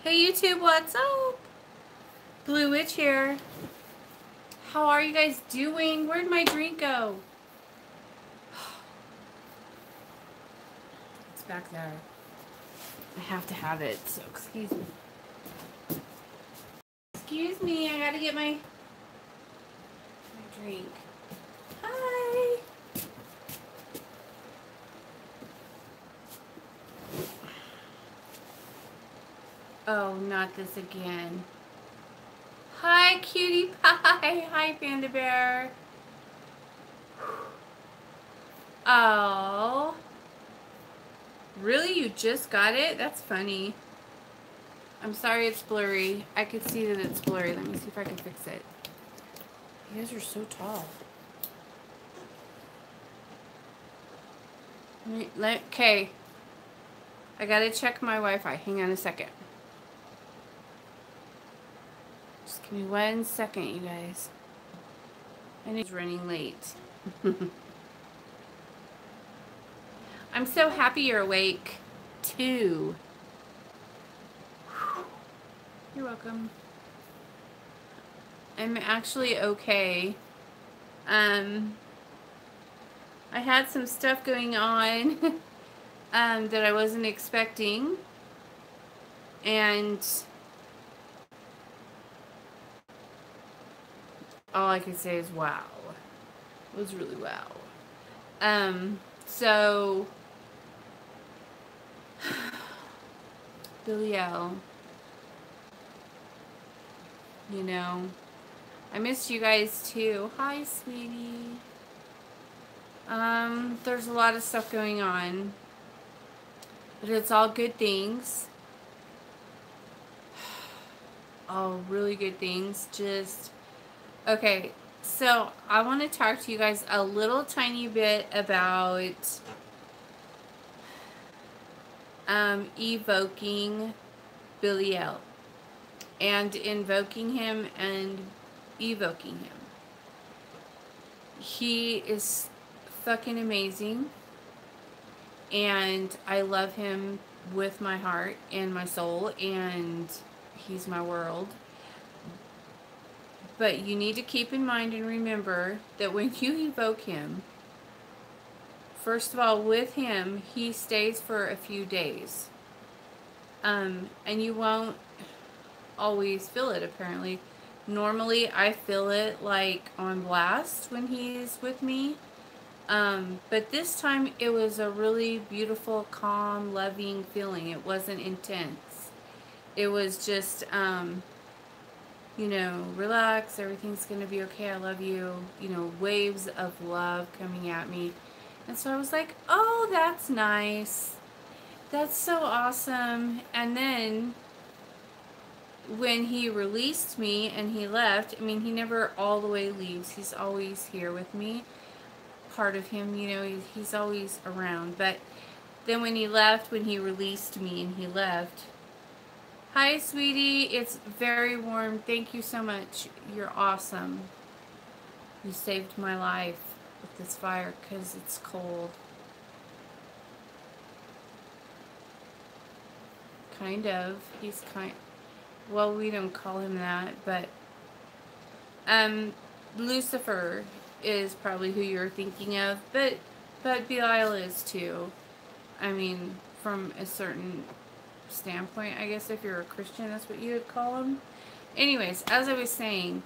Hey YouTube, what's up? Blue Witch here. How are you guys doing? Where'd my drink go? It's back there. I have to have it, so excuse me. Excuse me, I gotta get my drink. Hi. Oh, not this again. Hi, cutie pie. Hi, Panda Bear. Oh. Really? You just got it? That's funny. I'm sorry it's blurry. I could see that it's blurry. Let me see if I can fix it. You guys are so tall. Okay. I gotta check my Wi-Fi. Hang on a second. Just give me 1 second, you guys. And it's running late. I'm so happy you're awake, too. You're welcome. I'm actually okay. I had some stuff going on that I wasn't expecting. And all I can say is wow. It was really wow. So Billy L, you know, I missed you guys too. Hi, sweetie. There's a lot of stuff going on, but it's all good things. All really good things. Just, okay, so I want to talk to you guys a little tiny bit about evoking Billy L and invoking him and evoking him. He is fucking amazing, and I love him with my heart and my soul, and he's my world. But you need to keep in mind and remember that when you evoke him, first of all, with him, he stays for a few days. And you won't always feel it, apparently. Normally, I feel it like on blast when he's with me. But this time, it was a really beautiful, calm, loving feeling. It wasn't intense. It was just, you know, relax, everything's gonna be okay, I love you. You know, waves of love coming at me. And so I was like, oh, that's nice. That's so awesome. And then when he released me and he left, I mean, he never all the way leaves. He's always here with me. Part of him, you know, he's always around. But then when he left, when he released me and he left, hi, sweetie. It's very warm. Thank you so much. You're awesome. You saved my life with this fire because it's cold. Kind of. He's well, we don't call him that, but Lucifer is probably who you're thinking of, but Belial is too. I mean, from a certain standpoint, I guess if you're a Christian, that's what you would call him. Anyways, as I was saying,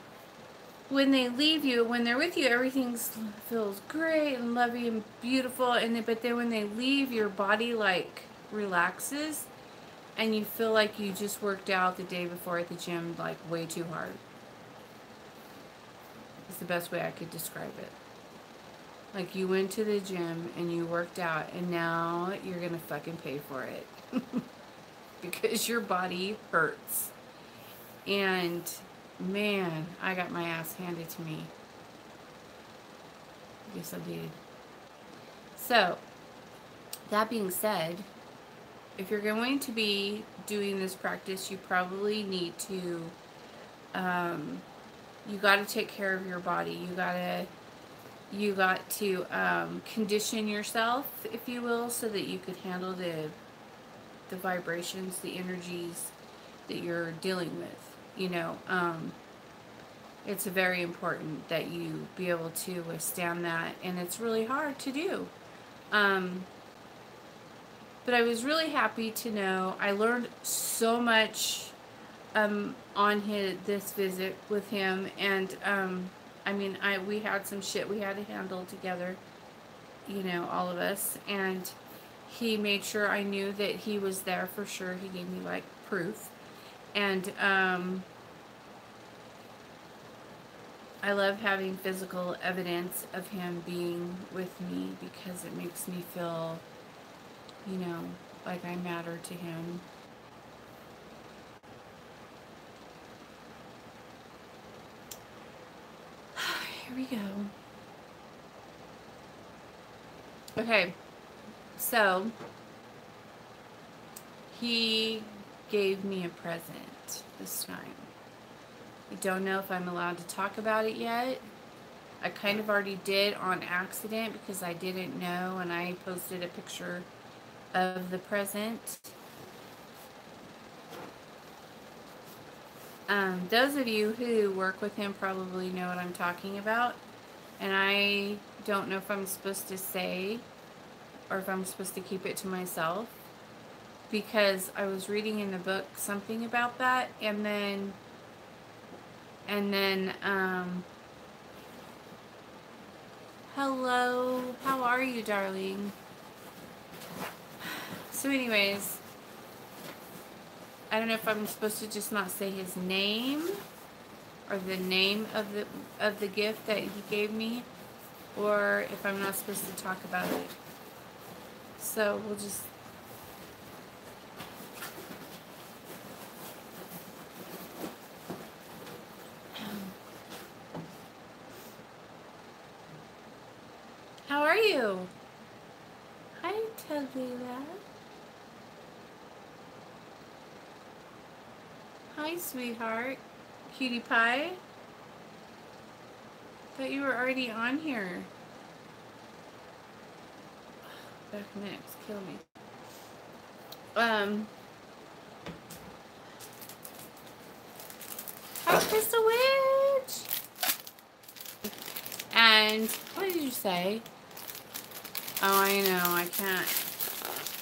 when they leave you, when they're with you, everything feels great and lovely and beautiful, but then when they leave, your body like relaxes. And you feel like you just worked out the day before at the gym, like, way too hard. It's the best way I could describe it. Like, you went to the gym and you worked out, and now you're gonna fucking pay for it. Because your body hurts. And, man, I got my ass handed to me. Yes, I did. So, that being said, if you're going to be doing this practice, you probably need to, you got to take care of your body. You got to condition yourself, if you will, so that you could handle the vibrations, the energies, that you're dealing with. You know, it's very important that you be able to withstand that, and it's really hard to do. But I was really happy to know I learned so much on this visit with him, and I mean, we had some shit we had to handle together, you know, all of us, and he made sure I knew that he was there for sure. He gave me like proof, and I love having physical evidence of him being with me because it makes me feel, you know, like I matter to him. Here we go. Okay, so he gave me a present this time. I don't know if I'm allowed to talk about it yet. I kind of already did on accident because I didn't know, and I posted a picture of the present. Those of you who work with him probably know what I'm talking about, and I don't know if I'm supposed to say or if I'm supposed to keep it to myself, because I was reading in the book something about that, and then hello, how are you, darling? So anyways, I don't know if I'm supposed to just not say his name or the name of the gift that he gave me, or if I'm not supposed to talk about it. So we'll just how are you? Hi, Tallulah. Hi, sweetheart. Cutie pie. Thought you were already on here. Back next, kill me. Hi, Crystal Witch. And what did you say? Oh, I know. I can't.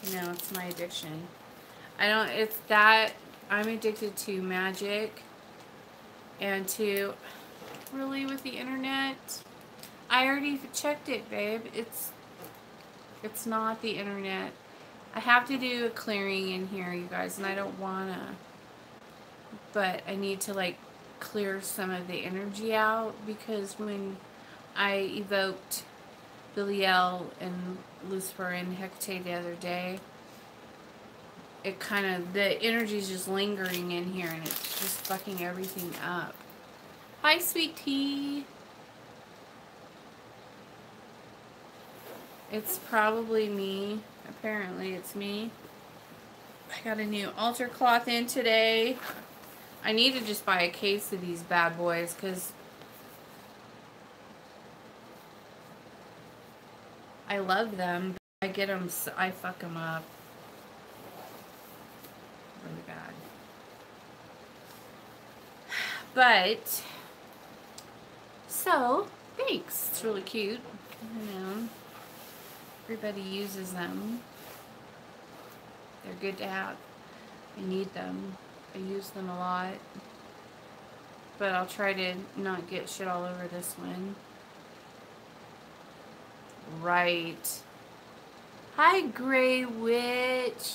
You know, it's my addiction. I don't. It's that I'm addicted to magic and to really with the internet. I already checked it, babe. It's not the internet. I have to do a clearing in here, you guys, and I don't wanna. But I need to like clear some of the energy out, because when I evoked Belial and Lucifer and Hecate the other day, it kind of, the energy's just lingering in here and it's just fucking everything up. Hi, sweet tea. It's probably me. Apparently it's me. I got a new altar cloth in today. I need to just buy a case of these bad boys because I love them. I get them, I fuck them up really bad. But, so, thanks. It's really cute. You know, everybody uses them. They're good to have. I need them. I use them a lot. But I'll try to not get shit all over this one. Right. Hi, Grey Witch.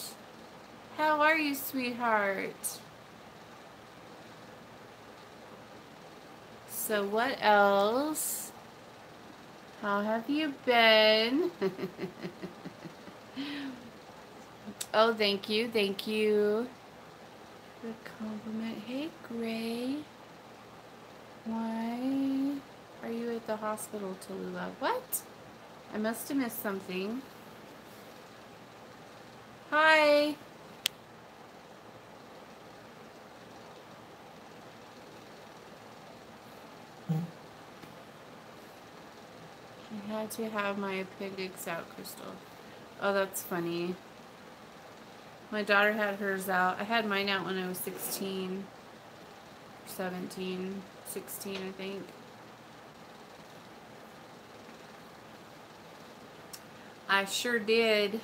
How are you, sweetheart? So what else? How have you been? Oh, thank you. Thank you. The compliment. Hey, Gray. Why are you at the hospital, Tallulah? What? I must have missed something. Hi. I had to have my appendix out, Crystal. Oh, that's funny. My daughter had hers out. I had mine out when I was 16, 17, 16, I think. I sure did.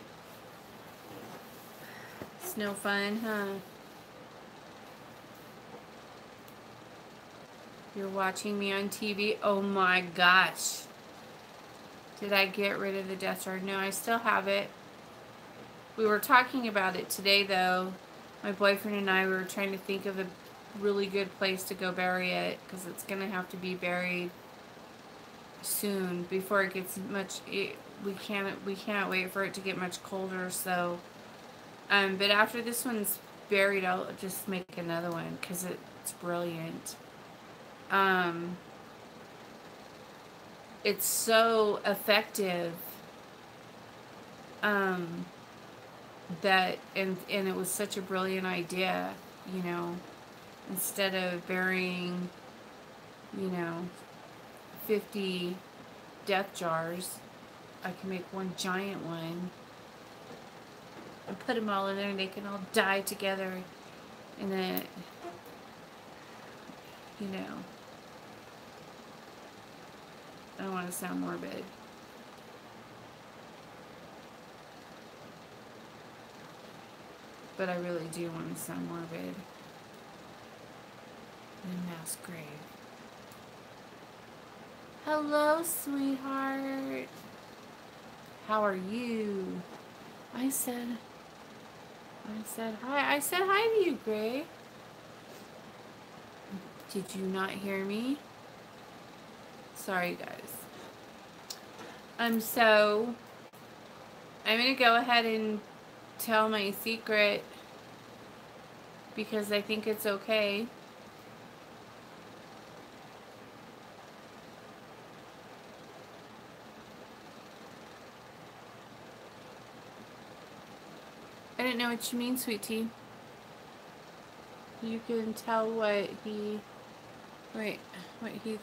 It's no fun, huh? You're watching me on TV? Oh my gosh. Did I get rid of the Death Star? No, I still have it. We were talking about it today, though. My boyfriend and I were trying to think of a really good place to go bury it, because it's going to have to be buried soon before it gets much... we can't wait for it to get much colder, so... but after this one's buried, I'll just make another one, because it's brilliant. It's so effective. That and it was such a brilliant idea, you know, instead of burying, you know, 50 death jars, I can make one giant one and put them all in there and they can all die together in a, you know, I don't want to sound morbid. But I really do want to sound morbid. In a mass grave. Hello, sweetheart. How are you? I said hi. I said hi to you, Gray. Did you not hear me? Sorry, guys. So I'm going to go ahead and tell my secret because I think it's okay. I didn't know what you mean, sweet tea. You can tell what he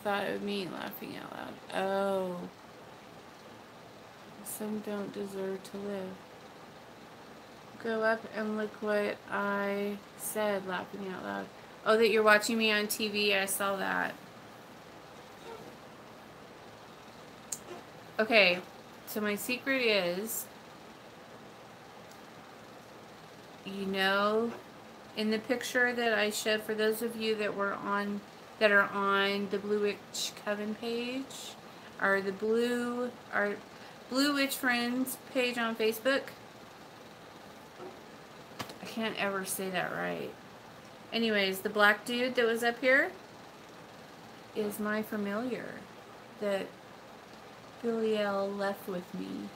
thought of me laughing out loud. Oh. Some don't deserve to live. Go up and look what I said, laughing out loud. Oh, that you're watching me on TV. I saw that. Okay, so my secret is, you know, in the picture that I showed for those of you that are on the Blue Witch Coven page, or the Blue Witch Friends page on Facebook. I can't ever say that right. Anyways, the black dude that was up here is my familiar that Billiel left with me.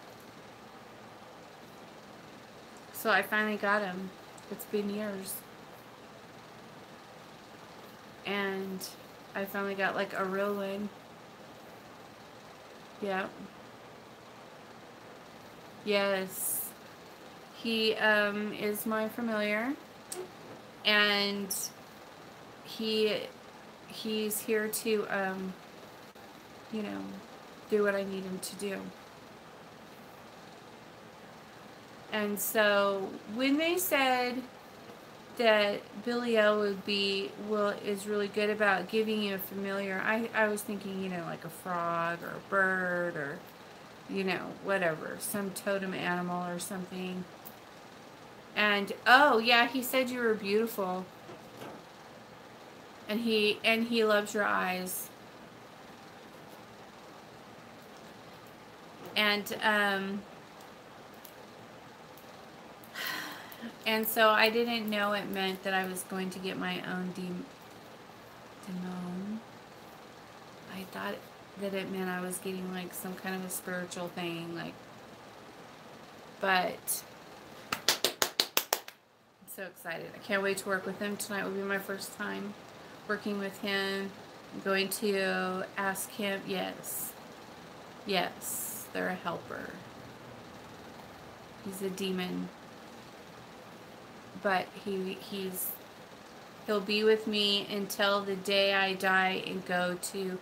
So I finally got him. It's been years. And I finally got like a real one. Yeah. Yes. He is my familiar, and he's here to you know, do what I need him to do. And so when they said that Billiel is really good about giving you a familiar, I was thinking, you know, like a frog or a bird or, you know, whatever, some totem animal or something. And oh yeah, he said you were beautiful. And he loves your eyes. And so I didn't know it meant that I was going to get my own demon. I thought that it meant I was getting like some kind of a spiritual thing, like, but I'm so excited. I can't wait to work with him. Tonight will be my first time working with him. I'm going to ask him, yes, they're a helper. He's a demon. But he'll be with me until the day I die and go to,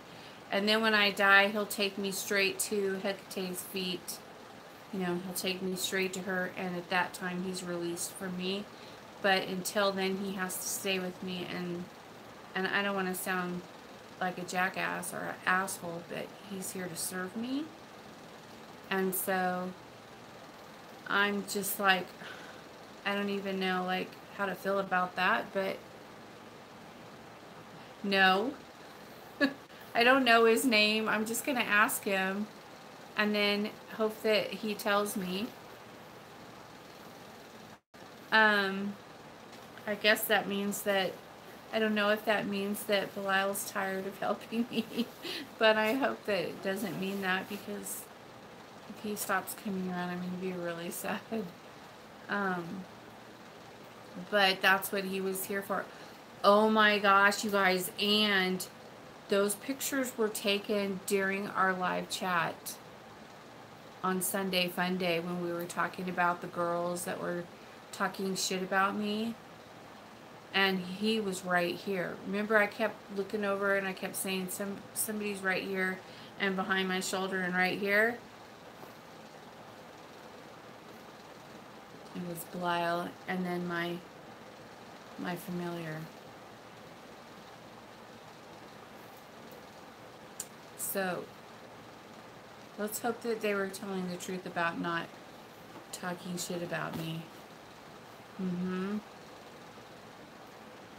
and then when I die, he'll take me straight to Hecate's feet You know, he'll take me straight to her, and at that time he's released from me. But until then, he has to stay with me, and I don't want to sound like a jackass or an asshole, but he's here to serve me. And so I'm just like, I don't even know like how to feel about that, but no. I don't know his name. I'm just going to ask him and then hope that he tells me. I guess that means that, I don't know if that means that Belial's tired of helping me, but I hope that it doesn't mean that, because if he stops coming around, I'm going to be really sad. But that's what he was here for. Oh my gosh, you guys, and those pictures were taken during our live chat on Sunday Fun Day when we were talking about the girls that were talking shit about me. And he was right here. Remember, I kept looking over and I kept saying somebody's right here and behind my shoulder and right here. It was Belial and then my familiar. So let's hope that they were telling the truth about not talking shit about me.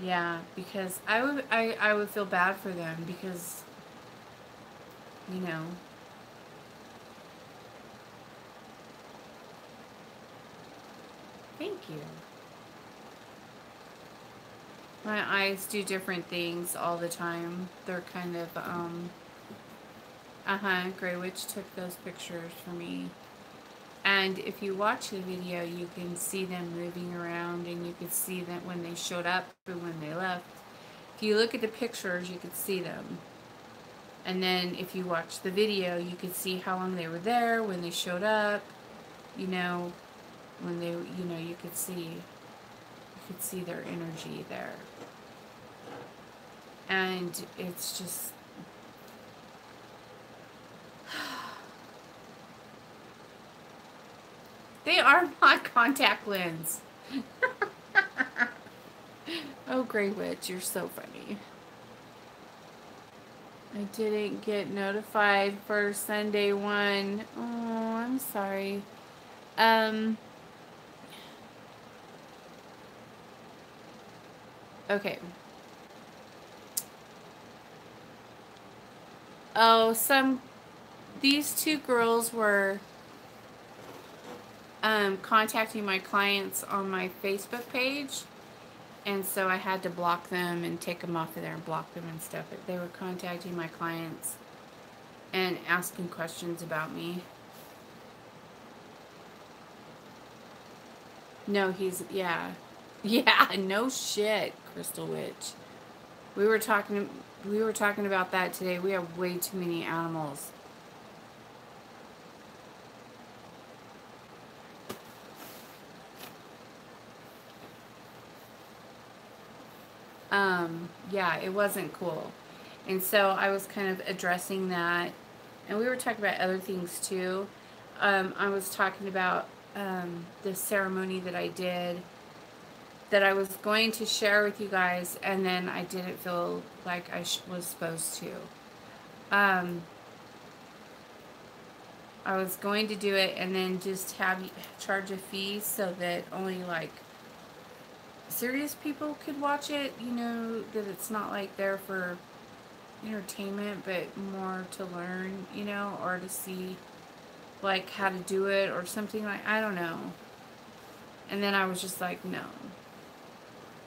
Yeah, because I would feel bad for them, because, you know, thank you. My eyes do different things all the time. They're kind of, Grey Witch took those pictures for me. And if you watch the video, you can see them moving around, and you could see that when they showed up and when they left. If you look at the pictures, you could see them. And then if you watch the video, you could see how long they were there, when they showed up, you know, when they, you know, you could see their energy there. And it's just, they are not contact lens. Oh, Grey Witch, you're so funny. I didn't get notified for Sunday one. Oh, I'm sorry. Okay. Oh, these two girls were contacting my clients on my Facebook page, and so I had to block them and take them off of there and block them and stuff. But they were contacting my clients and asking questions about me. No, yeah, no shit, Crystal Witch. We were talking about that today. We have way too many animals. Yeah, it wasn't cool. And so I was kind of addressing that. And we were talking about other things too. I was talking about the ceremony that I did, that I was going to share with you guys, and then I didn't feel like I was supposed to. I was going to do it and then just charge a fee so that only like serious people could watch it, you know, that it's not like there for entertainment, but more to learn, you know, or to see like how to do it or something, like, I don't know. And then I was just like, no,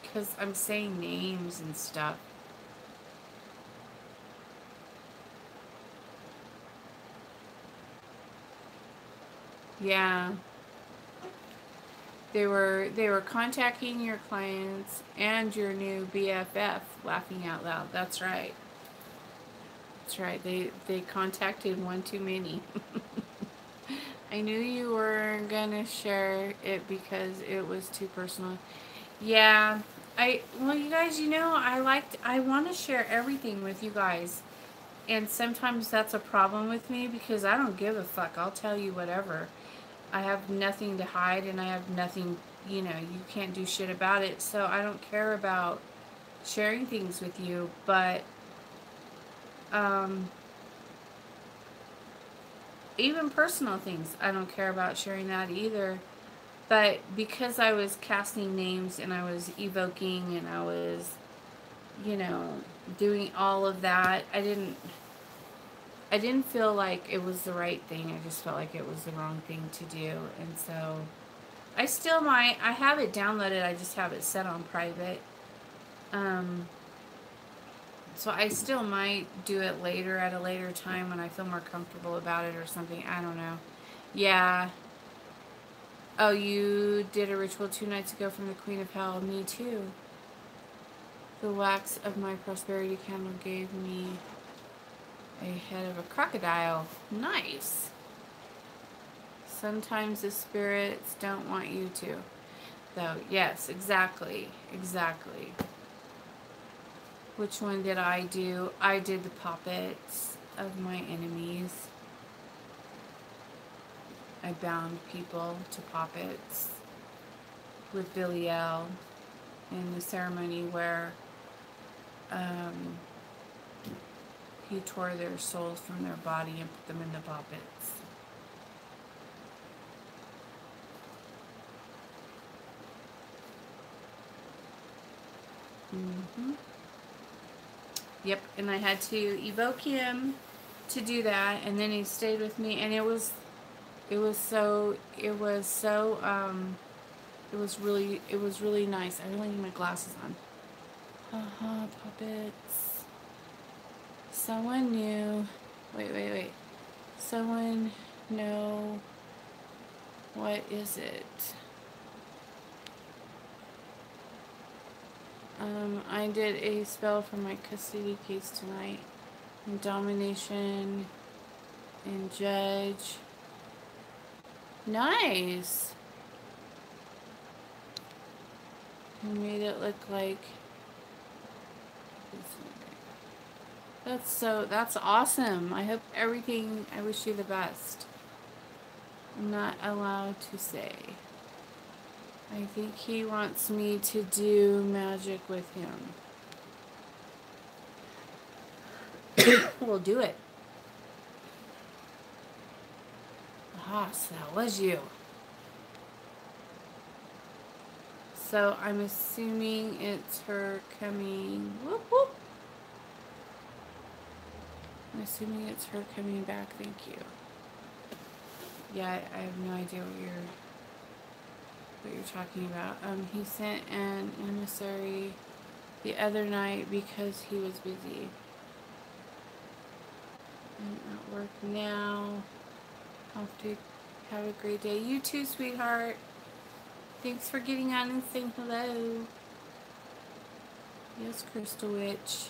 because I'm saying names and stuff. Yeah. They were contacting your clients and your new BFF, laughing out loud. That's right. That's right. They contacted one too many. I knew you were gonna share it because it was too personal. Yeah. Well, you guys, you know, I want to share everything with you guys. And sometimes that's a problem with me because I don't give a fuck. I'll tell you whatever. I have nothing to hide, and I have nothing, you know, you can't do shit about it. So I don't care about sharing things with you, but even personal things, I don't care about sharing that either. But because I was casting names and I was evoking and I was, you know, doing all of that, I didn't feel like it was the right thing. I just felt like it was the wrong thing to do. And so I still might, I have it downloaded, I just have it set on private. So I still might do it later at a later time when I feel more comfortable about it or something. I don't know. Yeah. Oh, you did a ritual 2 nights ago from the Queen of Hell. Me too. The wax of my prosperity candle gave me a head of a crocodile. Nice. Sometimes the spirits don't want you to. Though, yes, exactly. Exactly. Which one did I do? I did the puppets of my enemies. I bound people to puppets with Belial in the ceremony where he tore their souls from their body and put them in the puppets. Yep, and I had to evoke him to do that, and then he stayed with me, and it was really nice. I really need my glasses on. Haha, puppets. Someone knew. Wait. Someone know. What is it? I did a spell for my custody case tonight. And domination and judge. Nice. I made it look like. That's awesome. I hope everything, I wish you the best. I'm not allowed to say. I think he wants me to do magic with him. We'll do it. Ah, so that was you. So I'm assuming it's her coming. Whoop, whoop. I'm assuming it's her coming back. Thank you. Yeah, I have no idea what you're talking about. He sent an emissary the other night because he was busy. I'm at work now. Have a great day. You too, sweetheart. Thanks for getting on and saying hello. Yes, Crystal Witch.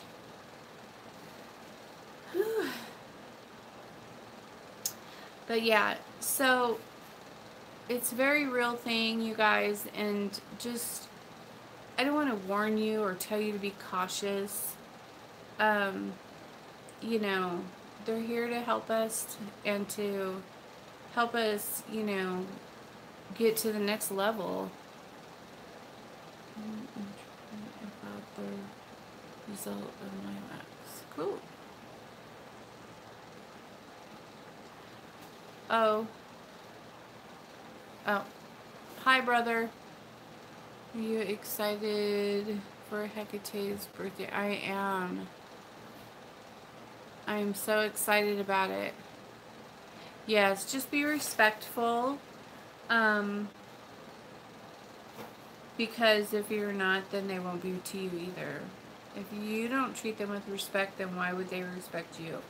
But yeah, so it's a very real thing, you guys, and just, I don't want to warn you or tell you to be cautious. You know, they're here to help us and to help us, you know, get to the next level. About the result of my wax. Cool. Oh. Hi, brother. Are you excited for Hecate's birthday? I am. I'm so excited about it. Yes, just be respectful. Because if you're not, then they won't be to you either. If you don't treat them with respect, then why would they respect you?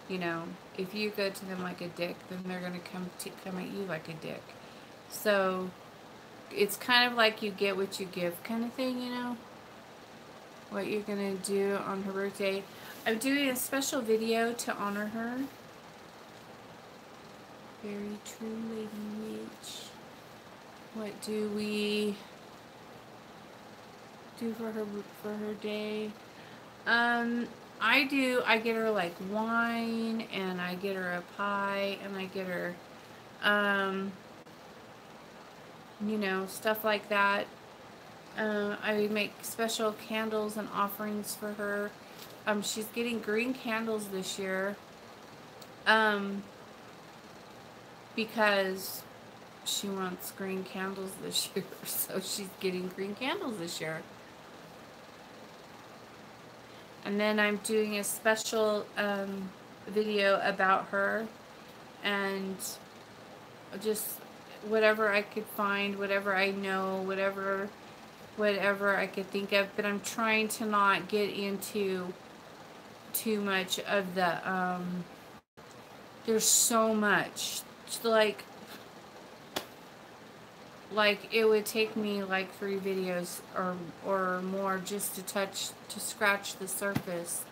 You know, if you go to them like a dick, then they're going to come at you like a dick. So, it's kind of like you get what you give kind of thing, you know? What you're going to do on her birthday. I'm doing a special video to honor her. Very true, Lady Witch. What do we do for her day? I get her like wine, and I get her a pie, and I get her You know, stuff like that. I would make special candles and offerings for her. She's getting green candles this year. Um, because she wants green candles this year. So she's getting green candles this year. And then I'm doing a special video about her, and just whatever I could find, whatever I know, whatever I could think of. But I'm trying to not get into too much of the there's so much, like it would take me like 3 videos or more just to scratch the surface.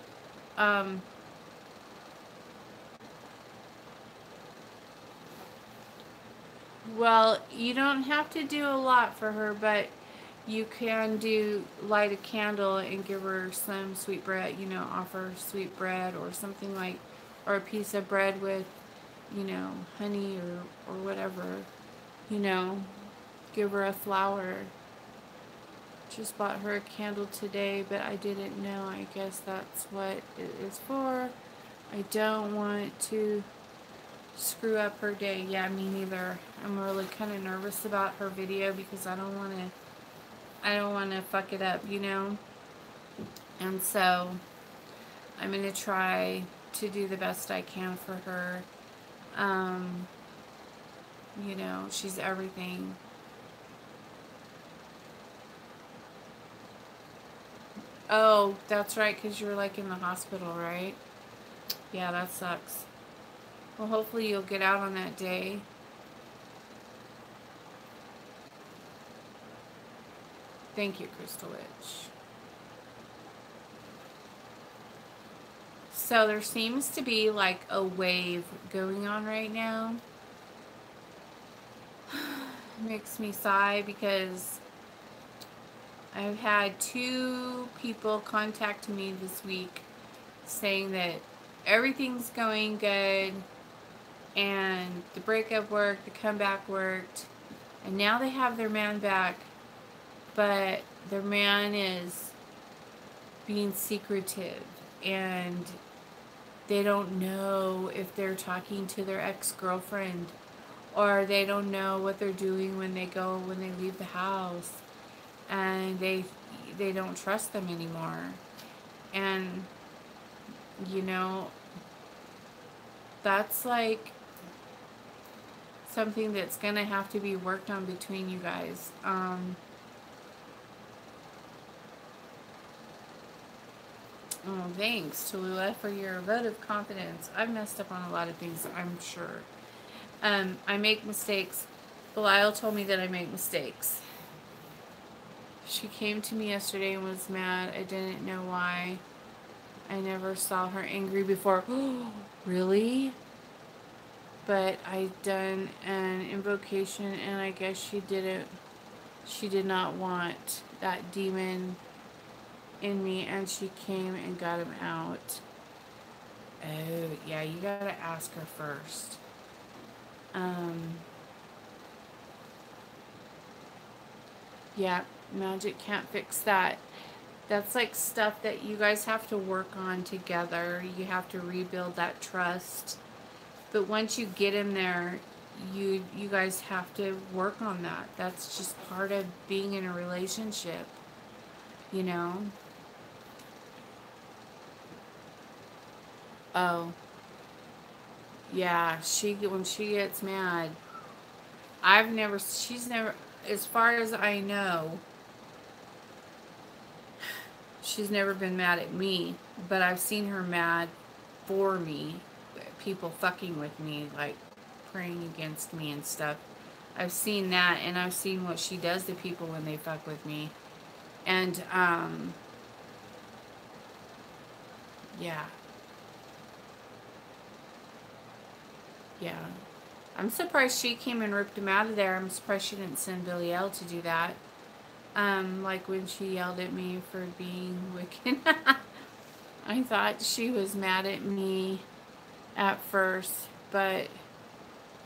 Well, you don't have to do a lot for her, but you can light a candle and give her some sweet bread, you know, offer sweet bread or something like, or a piece of bread with, you know, honey or whatever, you know, give her a flower. Just bought her a candle today, but I didn't know. I guess that's what it is for. I don't want to screw up her day. Yeah, me neither. I'm really kind of nervous about her video because I don't want to fuck it up, you know? And so I'm going to try to do the best I can for her. You know, she's everything. Oh, that's right, because you're like in the hospital, right? Yeah, that sucks. Well, hopefully you'll get out on that day. Thank you, Crystal Witch. So there seems to be like a wave going on right now. It makes me sigh because I've had 2 people contact me this week saying that everything's going good and the breakup worked, the comeback worked, and now they have their man back, but their man is being secretive and they don't know if they're talking to their ex-girlfriend, or they don't know what they're doing when they leave the house, and they don't trust them anymore. And you know, that's like something that's gonna have to be worked on between you guys. Oh, thanks, Tallulah, for your vote of confidence. I've messed up on a lot of things, I'm sure. I make mistakes. Belial told me that I make mistakes. She came to me yesterday and was mad. I didn't know why. I never saw her angry before. Really? But I done an invocation and I guess she did not want that demon in me, and she came and got him out. Oh, yeah, you gotta ask her first. Yeah, magic can't fix that. That's like stuff that you guys have to work on together. You have to rebuild that trust. But once you get in there, you guys have to work on that. That's just part of being in a relationship, you know? Oh, yeah, when she gets mad, she's never, as far as I know, she's never been mad at me, but I've seen her mad for me, people fucking with me, like praying against me and stuff. I've seen that, and I've seen what she does to people when they fuck with me. And, yeah. Yeah. I'm surprised she came and ripped him out of there. I'm surprised she didn't send Billy L to do that. Like when she yelled at me for being wicked. I thought she was mad at me at first, but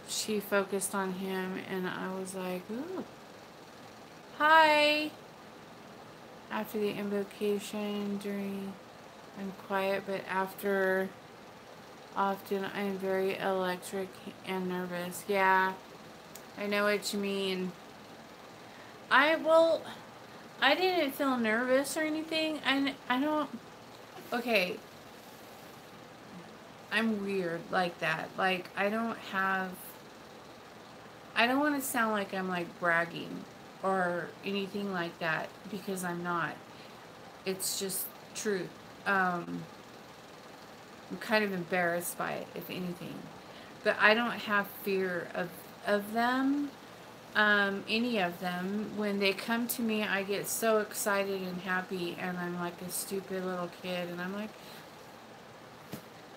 she focused on him, and I was like, ooh, hi. After the invocation, I'm quiet, but after, often I'm very electric and nervous. Yeah, I know what you mean. Well, I didn't feel nervous or anything. I don't, okay, I'm weird like that. Like, I don't want to sound like I'm like bragging or anything like that, because I'm not. It's just truth. I'm kind of embarrassed by it, if anything. But I don't have fear of them, any of them. When they come to me, I get so excited and happy, and I'm like a stupid little kid, and I'm like,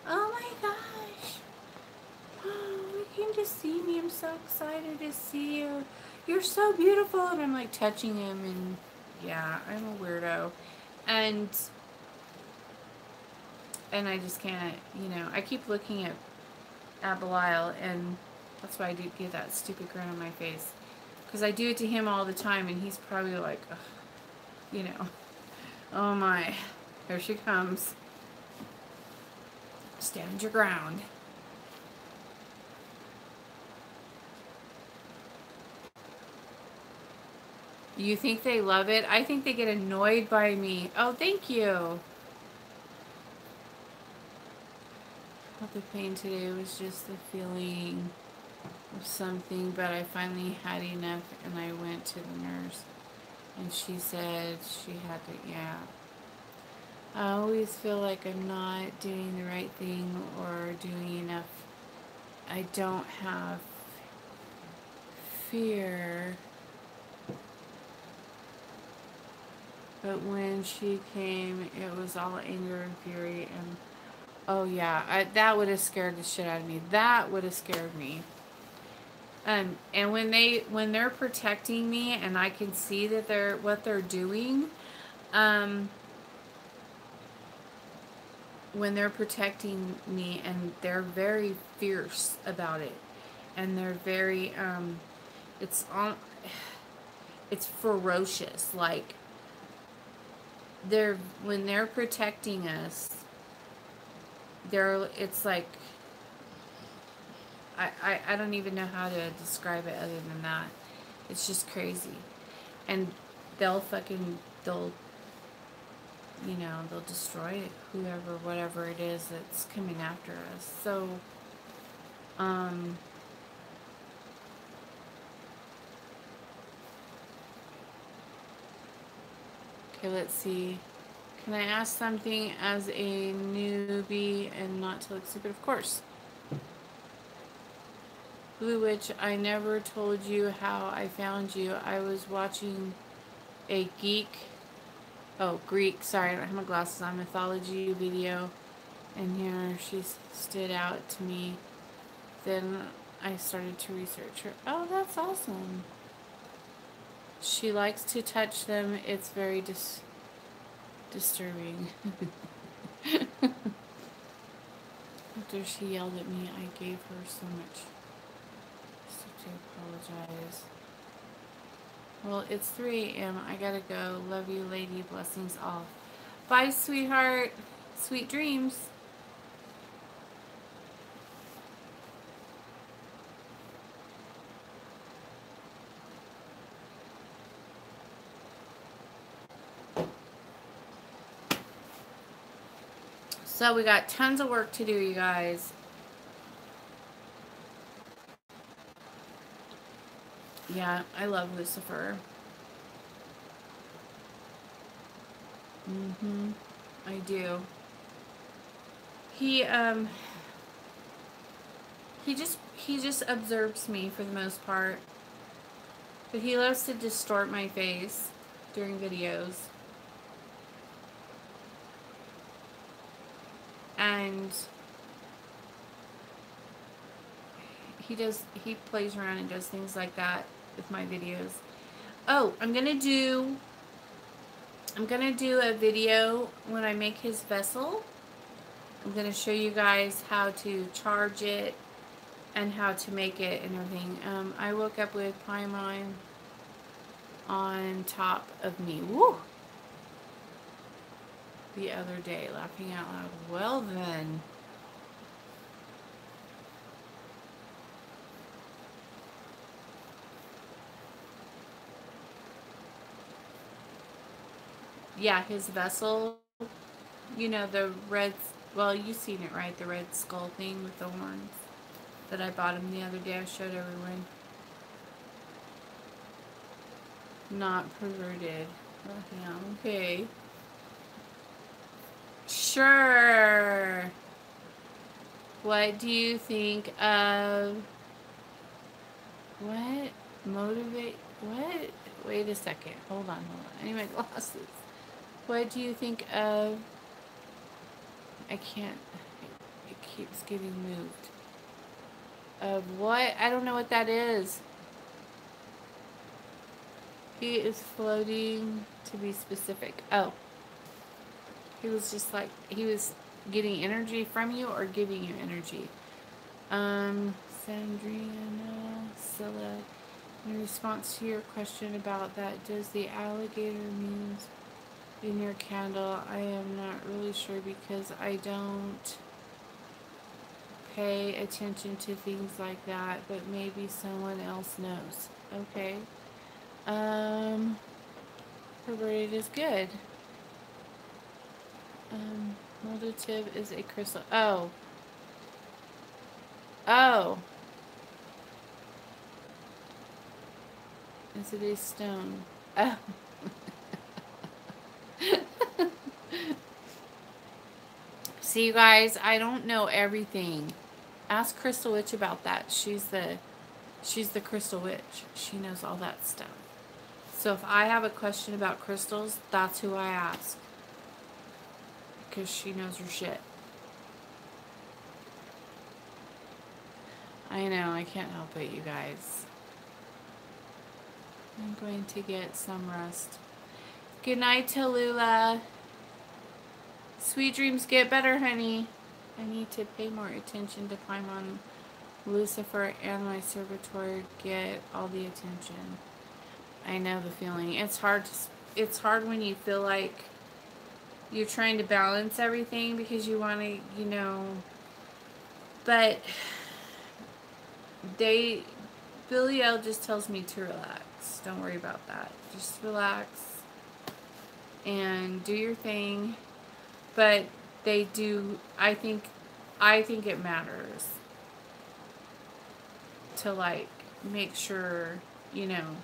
oh my gosh, oh, you came to see me. I'm so excited to see you. You're so beautiful. And I'm like touching him, and yeah, I'm a weirdo. And I just can't, I keep looking at Belial, and that's why I do get that stupid grin on my face. Because I do it to him all the time, and he's probably like, ugh, oh my, here she comes. Stand your ground. You think they love it? I think they get annoyed by me. Oh, thank you. Felt the pain today was just the feeling of something, but I finally had enough, and I went to the nurse, and she said she had to, yeah. I always feel like I'm not doing the right thing or doing enough. I don't have fear. But when she came, it was all anger and fury, and oh yeah, that would have scared the shit out of me. That would have scared me. And when they're protecting me, and I can see that what they're doing, when they're protecting me, and they're very fierce about it, and they're very it's ferocious. Like, when they're protecting us, it's like, I don't even know how to describe it other than that. It's just crazy. And they'll destroy whoever, whatever it is that's coming after us. So, okay, let's see. Can I ask something as a newbie and not to look stupid? Of course. Blue Witch, I never told you how I found you. I was watching a Greek, sorry, I don't have my glasses on, mythology video, and here she stood out to me. Then I started to research her. Oh, that's awesome. She likes to touch them. It's very disturbing. After she yelled at me, I gave her so much. To apologize. Well, it's 3 a.m. I gotta go. Love you, lady. Blessings all. Bye, sweetheart. Sweet dreams. So we got tons of work to do, you guys. Yeah, I love Lucifer. I do. He just observes me for the most part. But he loves to distort my face during videos. And he plays around and does things like that with my videos. Oh, I'm gonna do a video when I make his vessel. I'm gonna show you guys how to charge it and how to make it and everything. I woke up with Paimon on top of me. Woo! The other day, laughing out loud. Well then. Yeah, his vessel, you know, the red, well, you've seen it, right? The red skull thing with the horns that I bought him the other day. I showed everyone. Not perverted. Oh, yeah, okay. Sure. What do you think of... What? Motivate... What? Wait a second. Hold on. I need my glasses. What do you think of... I can't... It keeps getting moved. Of what? I don't know what that is. He is floating, to be specific. Oh. He was just like... He was getting energy from you or giving you energy. Sandriana Scylla, in response to your question about that, does the alligator means in your candle? I am not really sure because I don't pay attention to things like that, but maybe someone else knows. Okay. Perverted is good. Moldative is a crystal. Oh. Oh. Is it a stone? Oh. See, you guys, I don't know everything. Ask Crystal Witch about that. She's the Crystal Witch. She knows all that stuff. So if I have a question about crystals, that's who I ask. Because she knows her shit. I know, I can't help it, you guys. I'm going to get some rest. Good night, Tallulah. Sweet dreams, get better, honey. I need to pay more attention to Paimon, Lucifer, and my servitor get all the attention. I know the feeling. It's hard when you feel like you're trying to balance everything because you want to, you know, but Billy L just tells me to relax. Don't worry about that. Just relax and do your thing. But they do, I think it matters to, like, make sure, you know,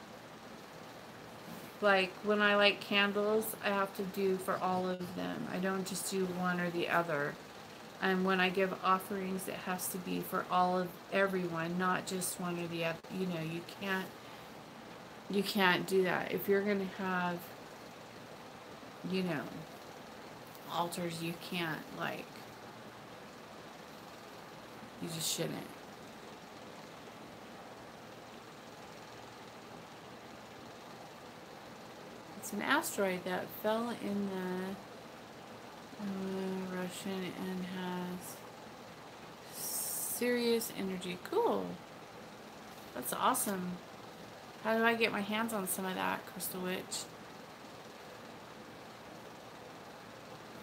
like, when I light candles, I have to do for all of them. I don't just do one or the other. And when I give offerings, it has to be for all of everyone, not just one or the other. You know, you can't do that. If you're going to have, you know, altars, you can't, like, you just shouldn't. It's an asteroid that fell in the Russian and has serious energy. Cool. That's awesome. How do I get my hands on some of that, Crystal Witch?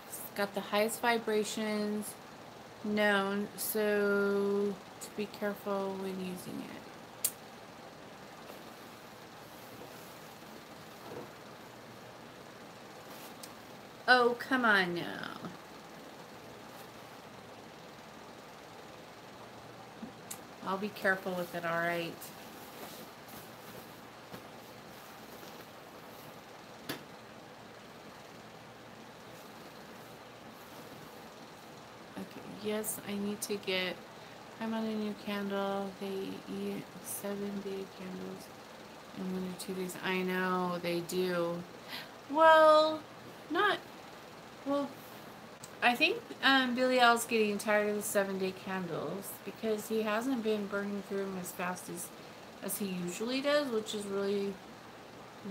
It's got the highest vibrations known, so to be careful when using it. Oh, come on now. I'll be careful with it, alright? Okay, yes, I need to get... I'm on a new candle. They eat 7 big candles in 1 or 2 days. I know, they do. Well, not... Well, I think Billy L's getting tired of the 7-day candles because he hasn't been burning through them as fast as he usually does, which is really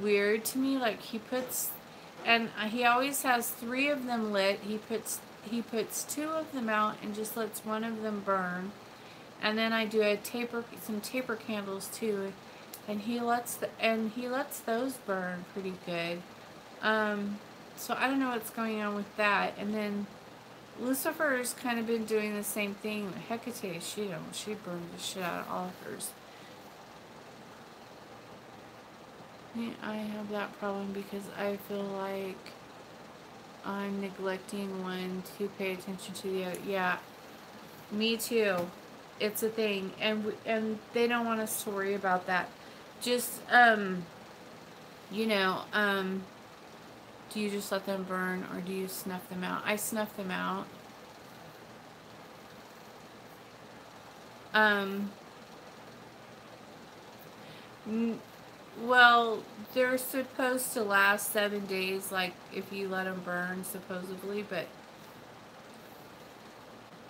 weird to me. Like, he puts, and he always has 3 of them lit. He puts 2 of them out and just lets 1 of them burn, And then I do some taper candles too, and he lets those burn pretty good. So I don't know what's going on with that. And then Lucifer's kind of been doing the same thing. Hecate, she burned the shit out of all of hers. Yeah, I have that problem because I feel like I'm neglecting one to pay attention to the other. Yeah, me too. It's a thing, and they don't want us to worry about that. Just you know, do you just let them burn or do you snuff them out? I snuff them out. Well, they're supposed to last 7 days, like if you let them burn, supposedly, but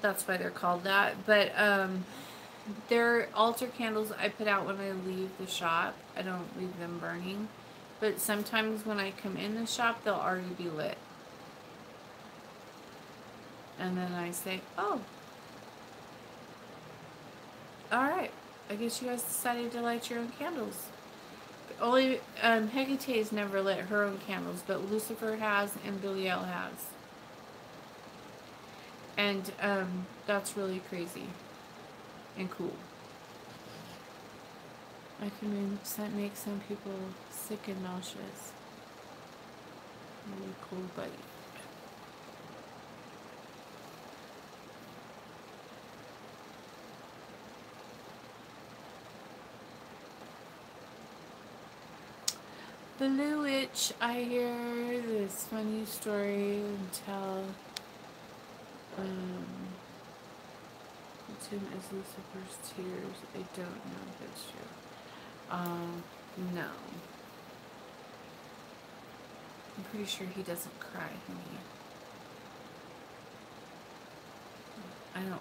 that's why they're called that. But they're altar candles I put out when I leave the shop. I don't leave them burning. But sometimes when I come in the shop, they'll already be lit. And then I say, oh, alright, I guess you guys decided to light your own candles. Only Hecate's never lit her own candles, but Lucifer has and Belial has. And that's really crazy and cool. I can make some people sick and nauseous. Really cool, but Blue Witch, I hear this funny story and tell the tomb is Lucifer's tears. I don't know if it's true. No. I'm pretty sure he doesn't cry, honey.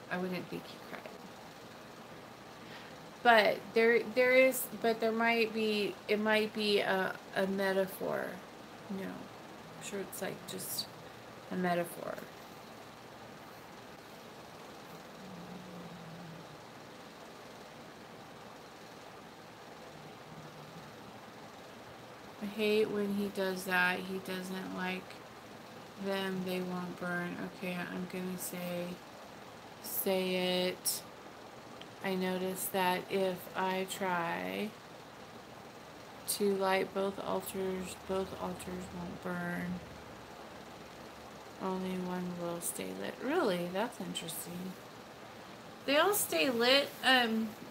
I wouldn't think he cried. But there might be, it might be a metaphor. You know, I'm sure it's like just a metaphor. I hate when he does that. He doesn't like them. They won't burn. Okay, I'm gonna say it. I noticed that if I try to light both altars won't burn. Only one will stay lit. Really? That's interesting. They all stay lit,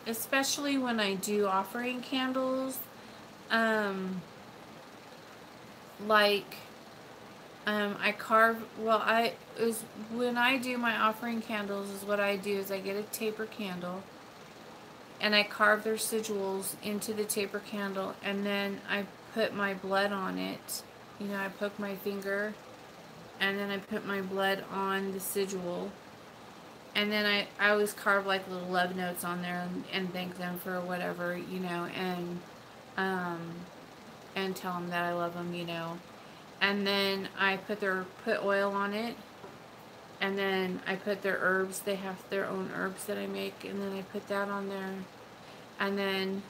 especially when I do offering candles. I carve, when I do my offering candles is what I do is I get a taper candle and I carve their sigils into the taper candle, and then I put my blood on it. You know, I poke my finger and then I put my blood on the sigil, and then I always carve like little love notes on there and thank them for whatever, you know, and tell them that I love them, you know. And then I put oil on it, and then I put their herbs. They have their own herbs that I make, and then I put that on there, and then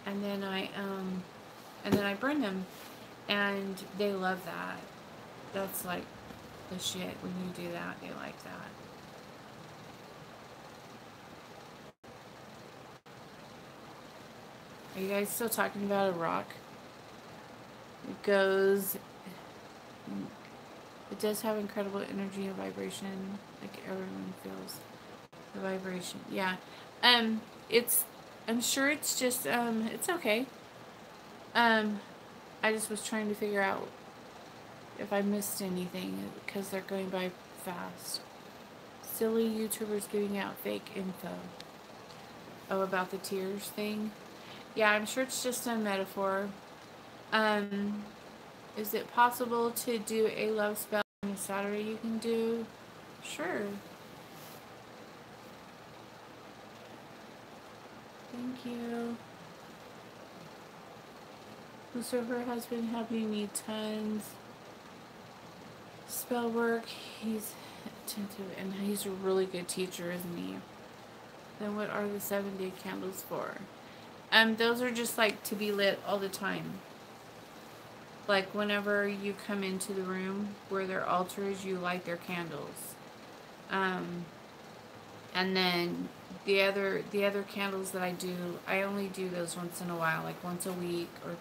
I burn them, and they love that. That's like the shit. When you do that, they like that. Are you guys still talking about a rock? It does have incredible energy and vibration, like everyone feels the vibration. Yeah. I'm sure it's just, it's okay. I just was trying to figure out if I missed anything, because they're going by fast. Silly YouTubers giving out fake info. Oh, about the tears thing? Yeah, I'm sure it's just a metaphor. Is it possible to do a love spell on a Saturday? You can do? Sure. Thank you. Lucifer has been helping me tons. Spell work. He's attentive, and he's a really good teacher, isn't he? Then what are the 7-day candles for? Those are just like to be lit all the time. Like whenever you come into the room where their altar is, you light their candles. And then the other candles that I do, I only do those once in a while, like once a week, or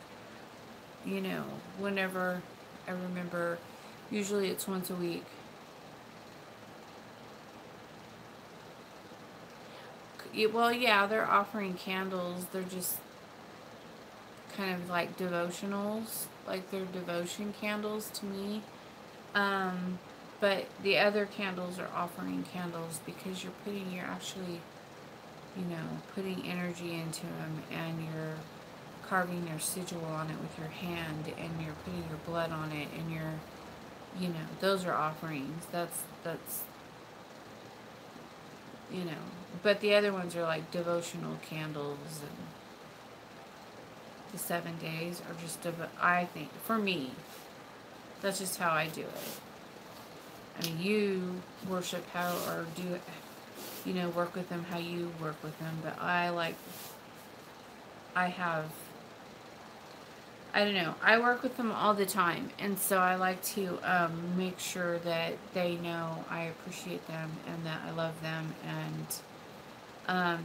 whenever I remember. Usually it's once a week. Well, yeah, they're offering candles. They're just kind of like devotionals, like they're devotion candles to me. But the other candles are offering candles because you're actually, putting energy into them, and you're carving your sigil on it with your hand, and you're putting your blood on it, and those are offerings. That's, but the other ones are like devotional candles, and the 7 days are just, I think, for me, that's just how I do it. I mean, you worship how, or do, work with them how you work with them, but I don't know, I work with them all the time, and so I like to make sure that they know I appreciate them and that I love them, and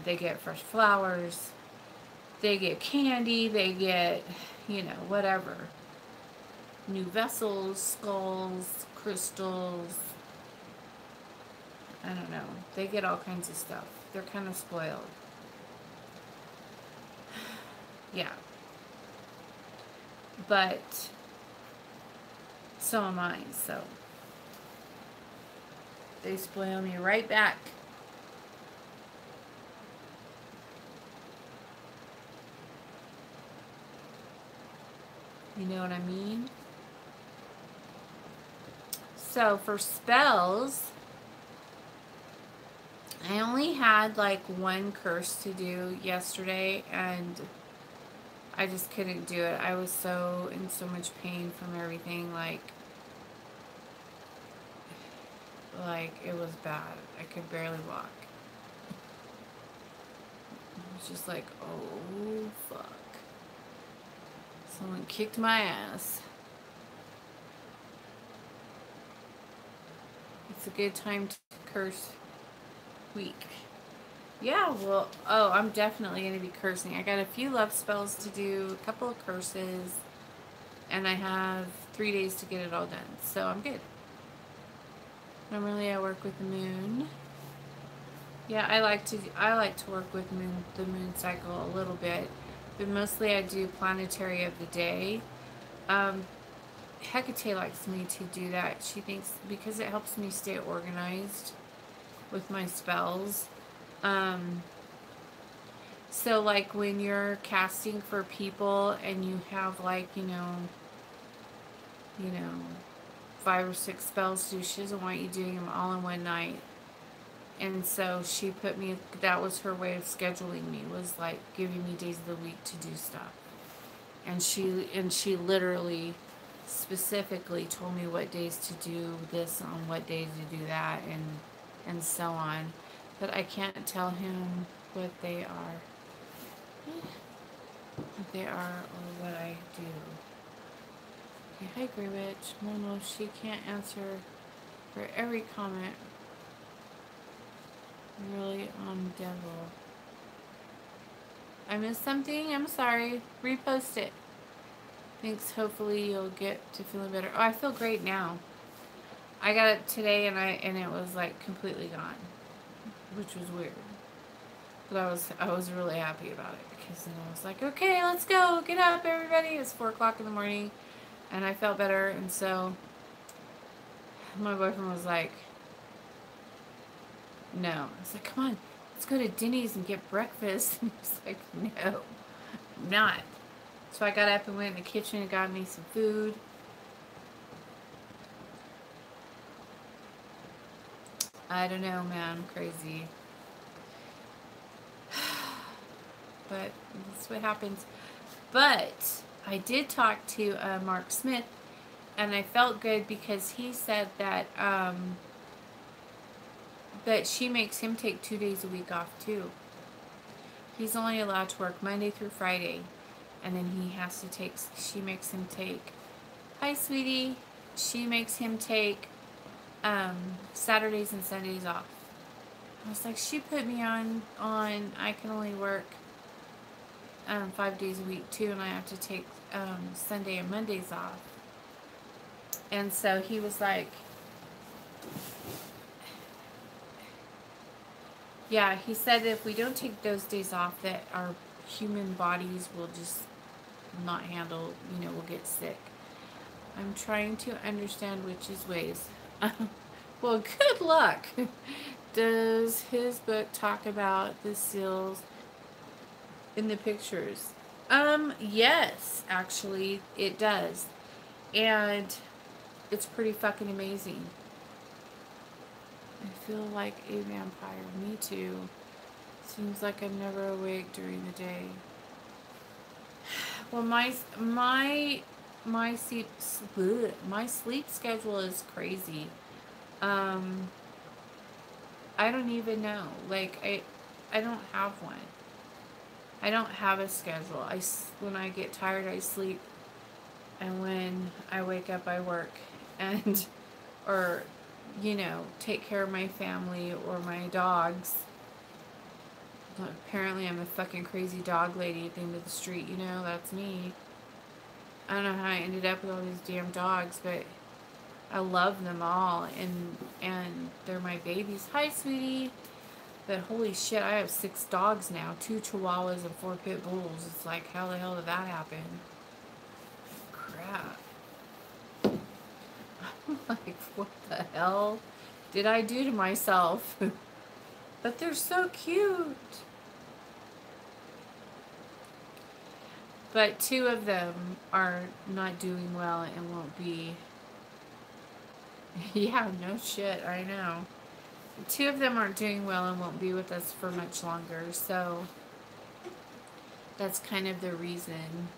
they get fresh flowers, they get candy, they get, whatever. New vessels, skulls, crystals. I don't know. They get all kinds of stuff. They're kind of spoiled. Yeah. But so am I, so they spoil me right back. You know what I mean? So for spells, I only had like one curse to do yesterday, and I just couldn't do it. I was in so much pain from everything, like it was bad. I could barely walk. It was just like, oh fuck. Someone kicked my ass. It's a good time to curse week. Yeah, well, I'm definitely going to be cursing. I got a few love spells to do, a couple of curses, and I have 3 days to get it all done. So I'm good. Normally I work with the moon. Yeah, I like to work with the moon cycle a little bit, but mostly I do planetary of the day. Hecate likes me to do that. She thinks because it helps me stay organized with my spells. So like when you're casting for people and you have like, 5 or 6 spells to do, she doesn't want you doing them all in one night. And so she put me, that was her way of scheduling me, was like giving me days of the week to do stuff. And she literally specifically told me what days to do this, on what days to do that, and so on. But I can't tell him what they are. What they are, or what I do. Okay, hi Greenwich. No, she can't answer for every comment. Really on devil. I missed something? I'm sorry. Repost it. Thanks. Hopefully you'll get to feeling better. Oh, I feel great now. I got it today and it was like completely gone, which was weird. But I was really happy about it, because then I was like, okay, let's go. Get up, everybody. It's 4 o'clock in the morning, and I felt better. And so my boyfriend was like, no. I was like, come on, let's go to Denny's and get breakfast. And he's like, no, I'm not. So I got up and went in the kitchen and got me some food. I don't know, man. I'm crazy. But that's what happens. But I did talk to Mark Smith, and I felt good because he said that that she makes him take 2 days a week off too. He's only allowed to work Monday through Friday. And then he has to take, she makes him take, hi sweetie, she makes him take Saturdays and Sundays off. I was like, she put me on I can only work 5 days a week too, and I have to take Sunday and Mondays off. And so he was like, yeah, he said that if we don't take those days off, that our human bodies will just not handle, we'll get sick. I'm trying to understand witches' ways. Well, good luck. Does his book talk about the seals in the pictures? Yes, actually, it does. And it's pretty fucking amazing. I feel like a vampire. Me too. Seems like I'm never awake during the day. Well, my sleep schedule is crazy. I don't even know. Like I don't have one. I don't have a schedule. When I get tired, I sleep, and when I wake up, I work, and or take care of my family or my dogs. Apparently, I'm a fucking crazy dog lady at the end of the street. That's me. I don't know how I ended up with all these damn dogs, but I love them all, and they're my babies. Hi, sweetie. But holy shit, I have 6 dogs now, 2 chihuahuas and 4 pit bulls. It's like, how the hell did that happen? Crap. I'm like, what the hell did I do to myself? But they're so cute. But 2 of them are not doing well and won't be. Yeah, no shit, I know. 2 of them aren't doing well and won't be with us for much longer, so that's kind of the reason.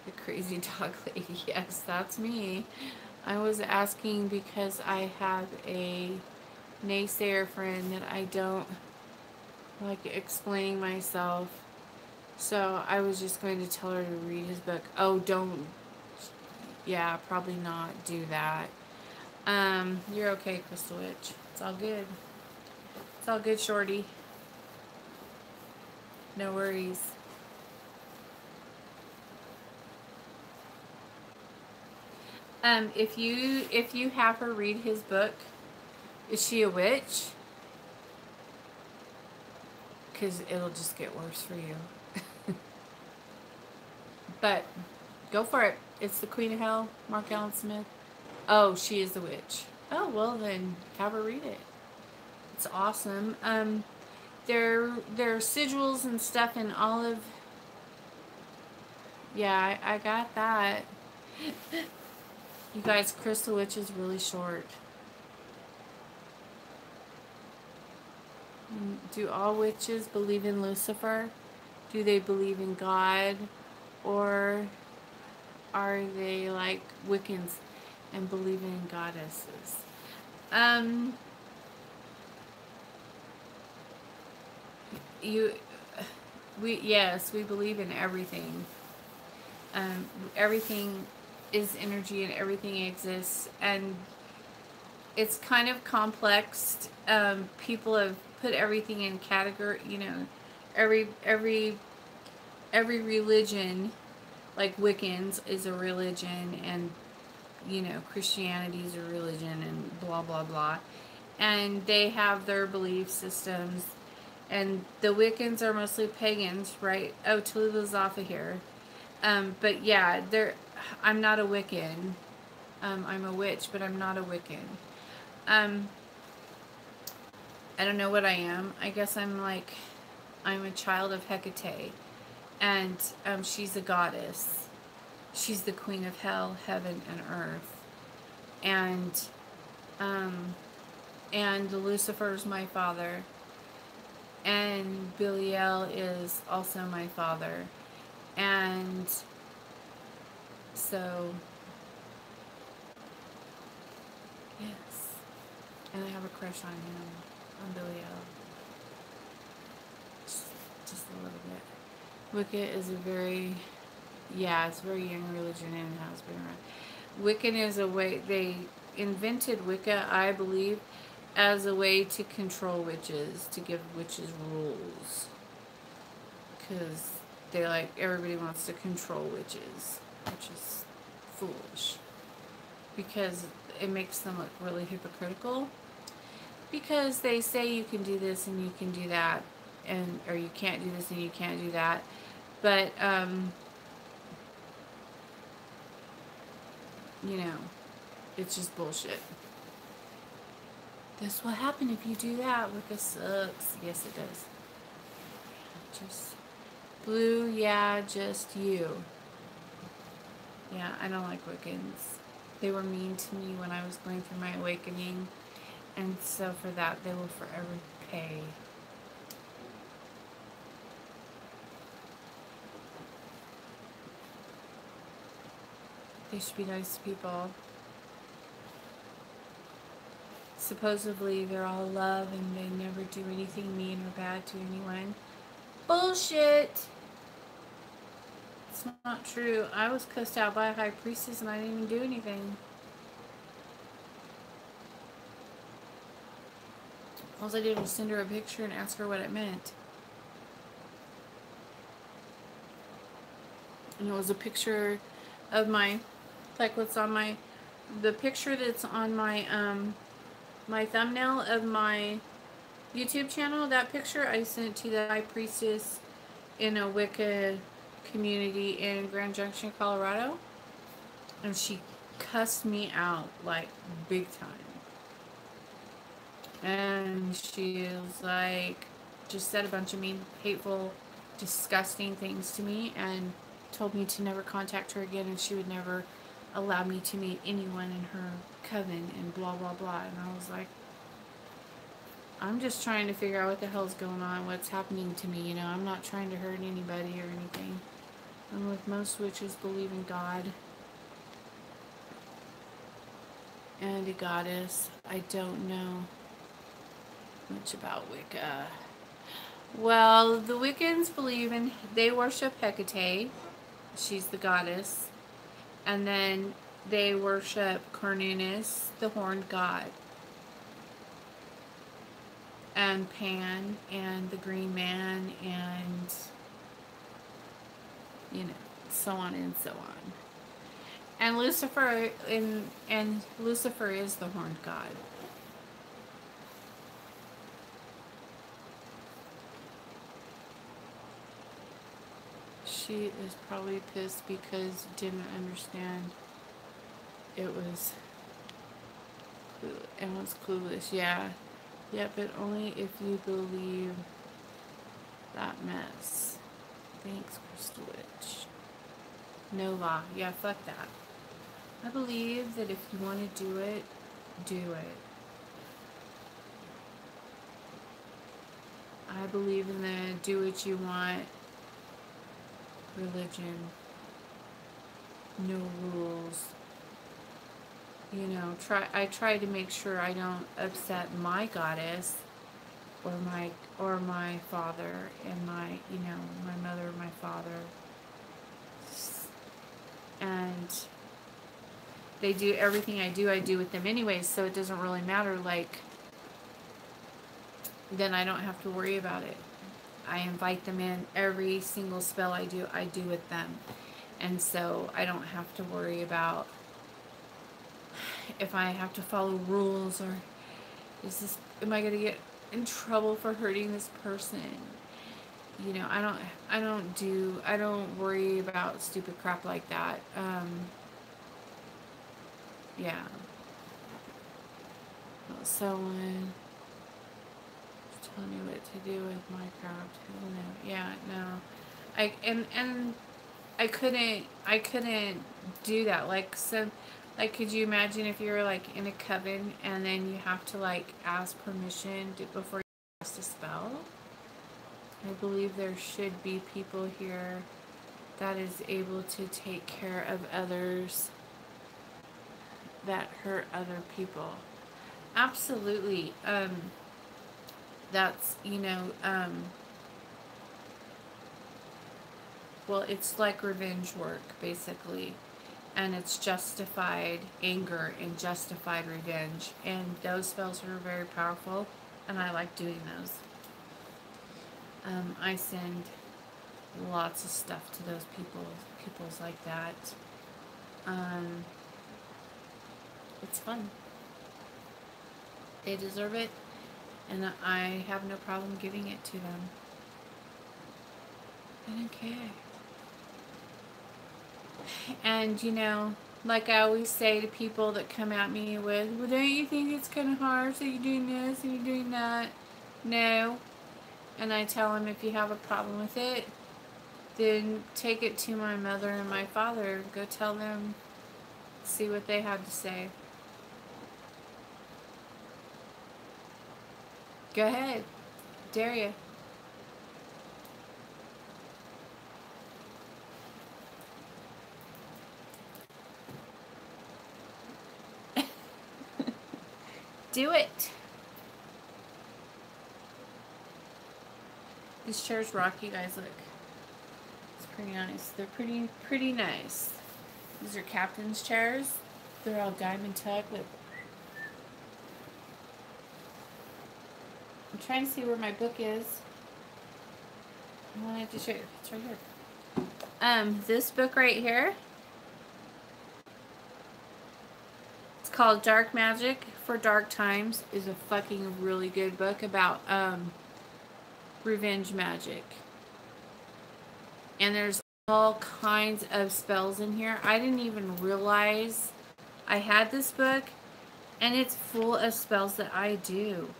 The crazy dog lady, yes, that's me. I was asking because I have a naysayer friend that I don't like explaining myself, so I was just going to tell her to read his book. Oh, don't, yeah, probably not do that. You're okay, Crystal Witch. It's all good. It's all good, shorty. No worries. If you have her read his book, is she a witch? Because it'll just get worse for you. But go for it. It's the Queen of Hell, Mark Allen Smith. Oh, she is the witch. Oh, well then, have her read it. It's awesome. There are sigils and stuff in all of. Yeah, I got that. You guys, Crystal Witch is really short. Do all witches believe in Lucifer? Do they believe in God? Or are they like Wiccans and believe in goddesses? Yes, we believe in everything. Everything is energy and everything exists, and it's kind of complex. People have put everything in category, every religion, like Wiccans is a religion, and Christianity is a religion, and blah blah blah, and they have their belief systems, and the Wiccans are mostly pagans, right? Oh, Tallulah's off of here. But yeah, I'm not a Wiccan. I'm a witch, but I'm not a Wiccan. I don't know what I am. I guess I'm a child of Hecate, and she's a goddess. She's the queen of hell, heaven, and earth. And Lucifer's my father, and Belial is also my father, and so yes, and I have a crush on him, on Belial. a little bit. Wicca is a very, yeah, it's a very young religion and has been around. Wiccan is a way, they invented Wicca, I believe, as a way to control witches, to give witches rules. Because they like, everybody wants to control witches, which is foolish. Because it makes them look really hypocritical. Because they say you can do this and you can do that, and or you can't do this and you can't do that. But, you know, it's just bullshit. This will happen if you do that. Wicca sucks. Yes, it does. Just blue, yeah, just you. Yeah, I don't like Wiccans. They were mean to me when I was going through my awakening, and so for that, they will forever pay. They should be nice to people. Supposedly, they're all love and they never do anything mean or bad to anyone. Bullshit! It's not true. I was cussed out by a high priestess and I didn't even do anything. All I did was send her a picture and ask her what it meant. And it was a picture of my, like what's on my, the picture that's on my, my thumbnail of my YouTube channel, that picture I sent to the high priestess in a Wicca community in Grand Junction, Colorado. And she cussed me out like big time. And she was like, just said a bunch of mean, hateful, disgusting things to me and told me to never contact her again and she would never allow me to meet anyone in her coven and blah blah blah. And I was like, I'm just trying to figure out what the hell's going on, what's happening to me, you know. I'm not trying to hurt anybody or anything. And with most witches believe in God and a goddess. I don't know much about Wicca. Well, the Wiccans believe in, they worship Hecate. She's the goddess. And then they worship Cernunnos, the horned god. And Pan and the Green Man and, you know, so on and so on. And Lucifer and Lucifer is the horned god. She is probably pissed because didn't understand it was clueless. Yeah. Yeah, but only if you believe that mess. Thanks, Crystal Witch. Nova. Yeah, fuck that. I believe that if you want to do it, do it. I believe in the do what you want religion. No rules. You know, I try to make sure I don't upset my goddess or my father and my, you know, my mother or my father. And they do everything I do with them anyways, so it doesn't really matter. Like, then I don't have to worry about it. I invite them in. Every single spell I do with them. And so I don't have to worry about if I have to follow rules or am I going to get in trouble for hurting this person? You know, I don't worry about stupid crap like that. Yeah. Someone telling me what to do with Minecraft. I don't know. Yeah, no. I couldn't do that. Like, so, like, could you imagine if you were like in a coven and then you have to like ask permission before you cast a spell? I believe there should be people here that is able to take care of others that hurt other people. Absolutely. That's, you know, Well, it's like revenge work, basically. And it's justified anger and justified revenge. And those spells are very powerful, and I like doing those. I send lots of stuff to those peoples like that. It's fun. They deserve it, and I have no problem giving it to them. I don't care. And you know, like I always say to people that come at me with, well, don't you think it's kind of hard, so you're doing this and you're doing that? No. And I tell them, if you have a problem with it, then take it to my mother and my father. Go tell them, see what they have to say. Go ahead. Dare you. Do it. These chairs rock, you guys. Look. It's pretty nice. They're pretty nice. These are captain's chairs. They're all diamond tuck. Look. I'm trying to see where my book is. I wanted to show you. It's right here. This book right here. It's called Dark Magic for Dark Times. Is a fucking really good book about revenge magic. And there's all kinds of spells in here. I didn't even realize I had this book, and it's full of spells that I do.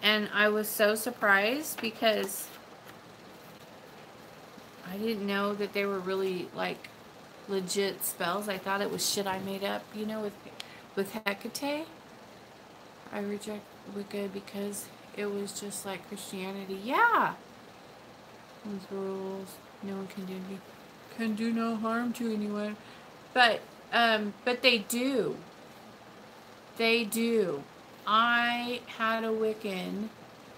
And I was so surprised because I didn't know that they were really like legit spells. I thought it was shit I made up, you know, with Hecate. I reject Wicca because it was just like Christianity. Yeah. Those rules. No one can do no harm to anyone. But they do. They do. I had a Wiccan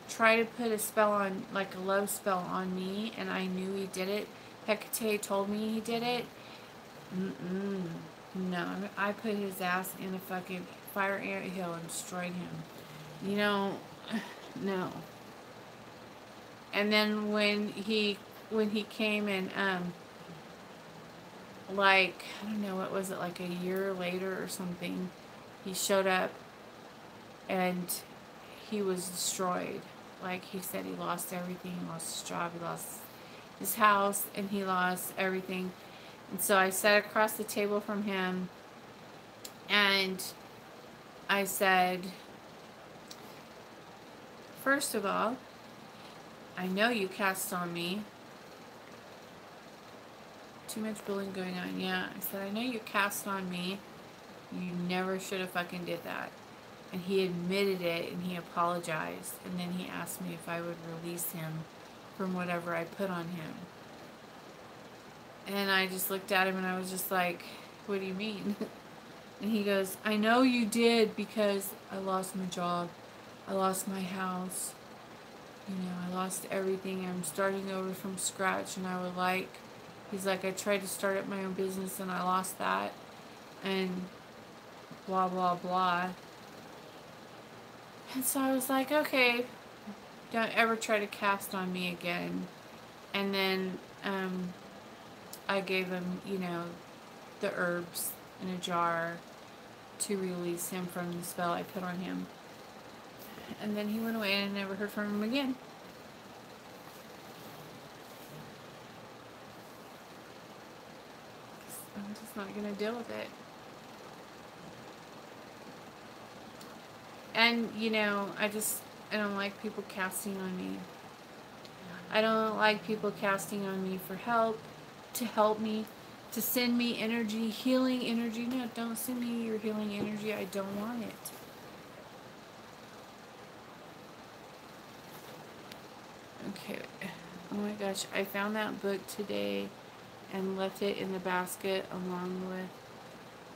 try to put a spell on, like a love spell on me, and I knew he did it. Hecate told me he did it. No, I put his ass in a fucking fire anthill and destroyed him. You know, no. And then when he came and like, I don't know, what was it, like a year later or something, he showed up and he was destroyed. Like, he said he lost everything. He lost his job, he lost his house, and he lost everything. And so I sat across the table from him and I said, first of all, I know you cast on me. Too much bullying going on. Yeah, I said, I know you cast on me. You never should have fucking did that. And he admitted it, and he apologized. And then he asked me if I would release him from whatever I put on him. And I just looked at him, and I was just like, what do you mean? And he goes, I know you did, because I lost my job. I lost my house. You know, I lost everything. I'm starting over from scratch, and I would like... He's like, I tried to start up my own business, and I lost that. And blah, blah, blah. And so I was like, okay, don't ever try to cast on me again. And then I gave him, you know, the herbs in a jar to release him from the spell I put on him. And then he went away, and I never heard from him again. I'm just not going to deal with it. And, you know, I don't like people casting on me. I don't like people casting on me for help, to help me, to send me energy, healing energy. No, don't send me your healing energy. I don't want it. Okay. Oh my gosh, I found that book today and left it in the basket along with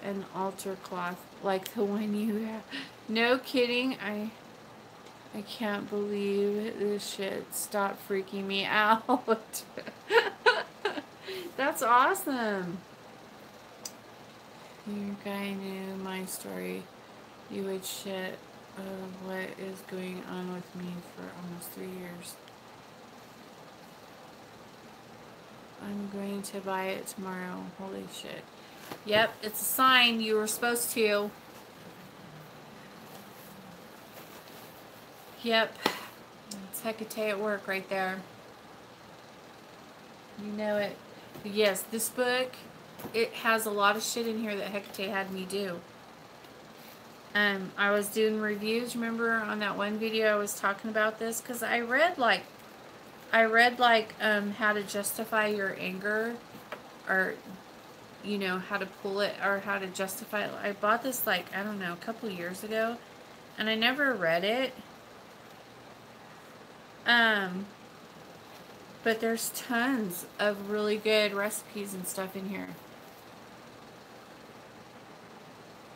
an altar cloth like the one you have. No kidding. I can't believe this shit. Stop freaking me out. That's awesome. You guy knew my story. You would shit what is going on with me for almost 3 years. I'm going to buy it tomorrow. Holy shit. Yep, it's a sign you were supposed to. Yep. It's Hecate at work right there. You know it. Yes, this book, it has a lot of shit in here that Hecate had me do. I was doing reviews, remember on that one video I was talking about this? Because I read like how to justify your anger, or you know, how to pull it, or how to justify it. I bought this like, I don't know, a couple years ago, and I never read it. But there's tons of really good recipes and stuff in here.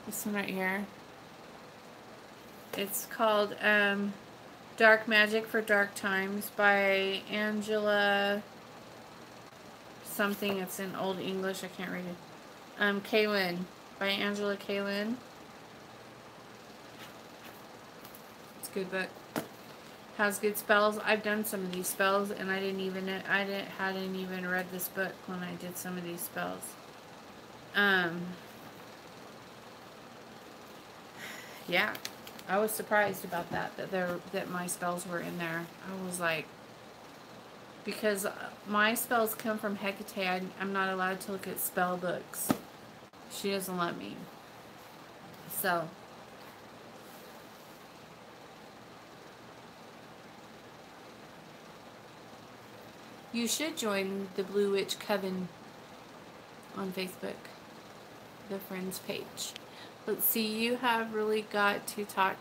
This one right here. It's called Dark Magic for Dark Times by Angela something. It's in Old English. I can't read it. Kaylin. By Angela Kaylin. It's a good book. Has good spells. I've done some of these spells, and I hadn't even read this book when I did some of these spells. Yeah, I was surprised about that my spells were in there. I was like, because my spells come from Hecate. I'm not allowed to look at spell books. She doesn't let me. So. You should join the Blue Witch Coven on Facebook, the friends page. Let's see, you have really got to talk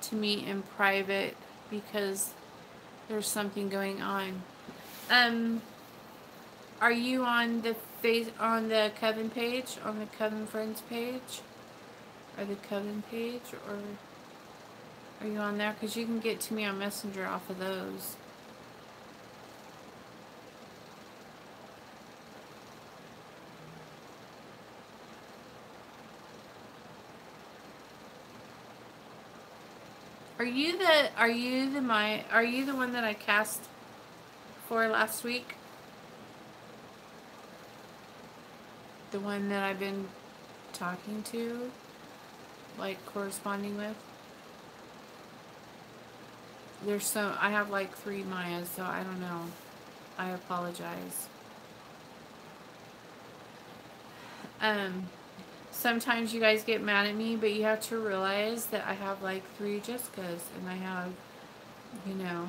to me in private because there's something going on. Are you on the Coven page, on the Coven friends page, or the Coven page, or are you on there? Because you can get to me on Messenger off of those. Are you the one that I cast for last week? The one that I've been talking to, like corresponding with? I have like 3 Mayas, so I don't know. I apologize. Sometimes you guys get mad at me, but you have to realize that I have like 3 Jessicas, and I have, you know,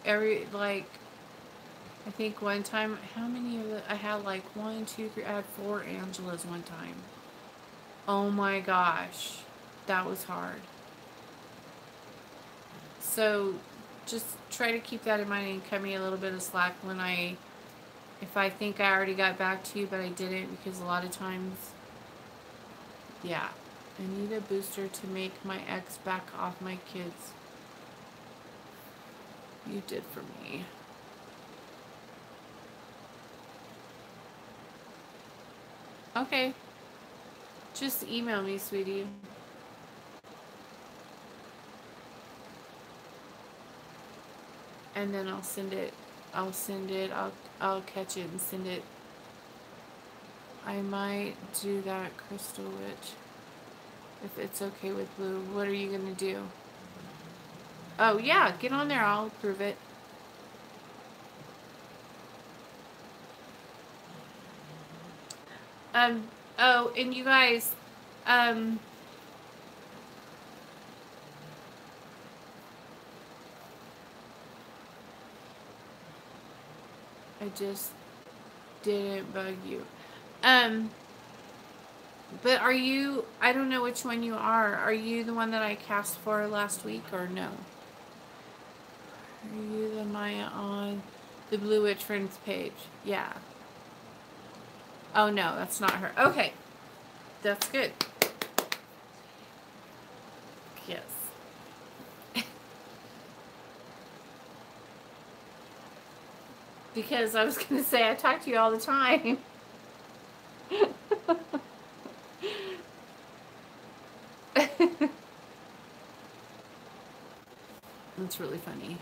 I think one time, how many of I had like 1, 2, 3, I had 4 Angelas one time. Oh my gosh, that was hard. So just try to keep that in mind and cut me a little bit of slack if I think I already got back to you, but I didn't, because a lot of times, yeah. I need a booster to make my ex back off my kids. You did for me. Okay. Just email me, sweetie. And then I'll send it. I'll catch it and send it. I might do that, Crystal Witch. If it's okay with Blue. What are you gonna do? Oh yeah, get on there, I'll approve it. Oh, and you guys, I just didn't bug you. But are you, I don't know which one you are. Are you the one that I cast for last week, or no? Are you the Maya on the Blue Witch Friends page? Yeah. Oh no, that's not her. Okay. That's good. Yes. Because I was going to say, I talk to you all the time. That's really funny.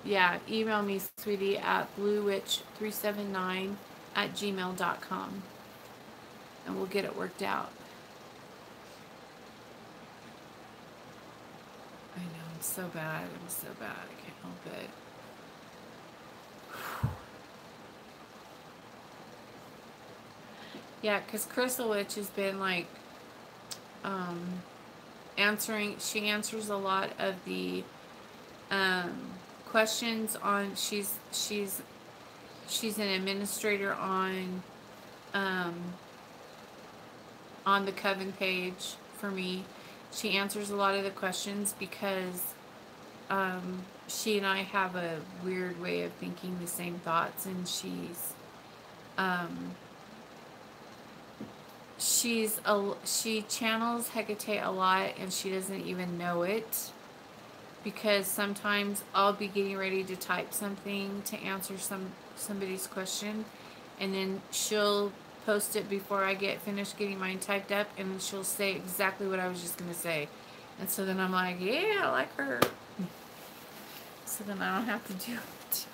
Yeah, email me, sweetie, at bluewitch379@gmail.com, and we'll get it worked out. I know, I'm so bad. I'm so bad. I can't help it. Yeah, because Crystal Witch has been like answering. She answers a lot of the questions on. She's an administrator on the Coven page for me. She answers a lot of the questions because she and I have a weird way of thinking the same thoughts, and she channels Hecate a lot, and she doesn't even know it, because sometimes I'll be getting ready to type something to answer somebody's question, and then she'll post it before I get finished getting mine typed up, and she'll say exactly what I was just going to say. And so then I'm like, yeah, I like her. So then I don't have to do it.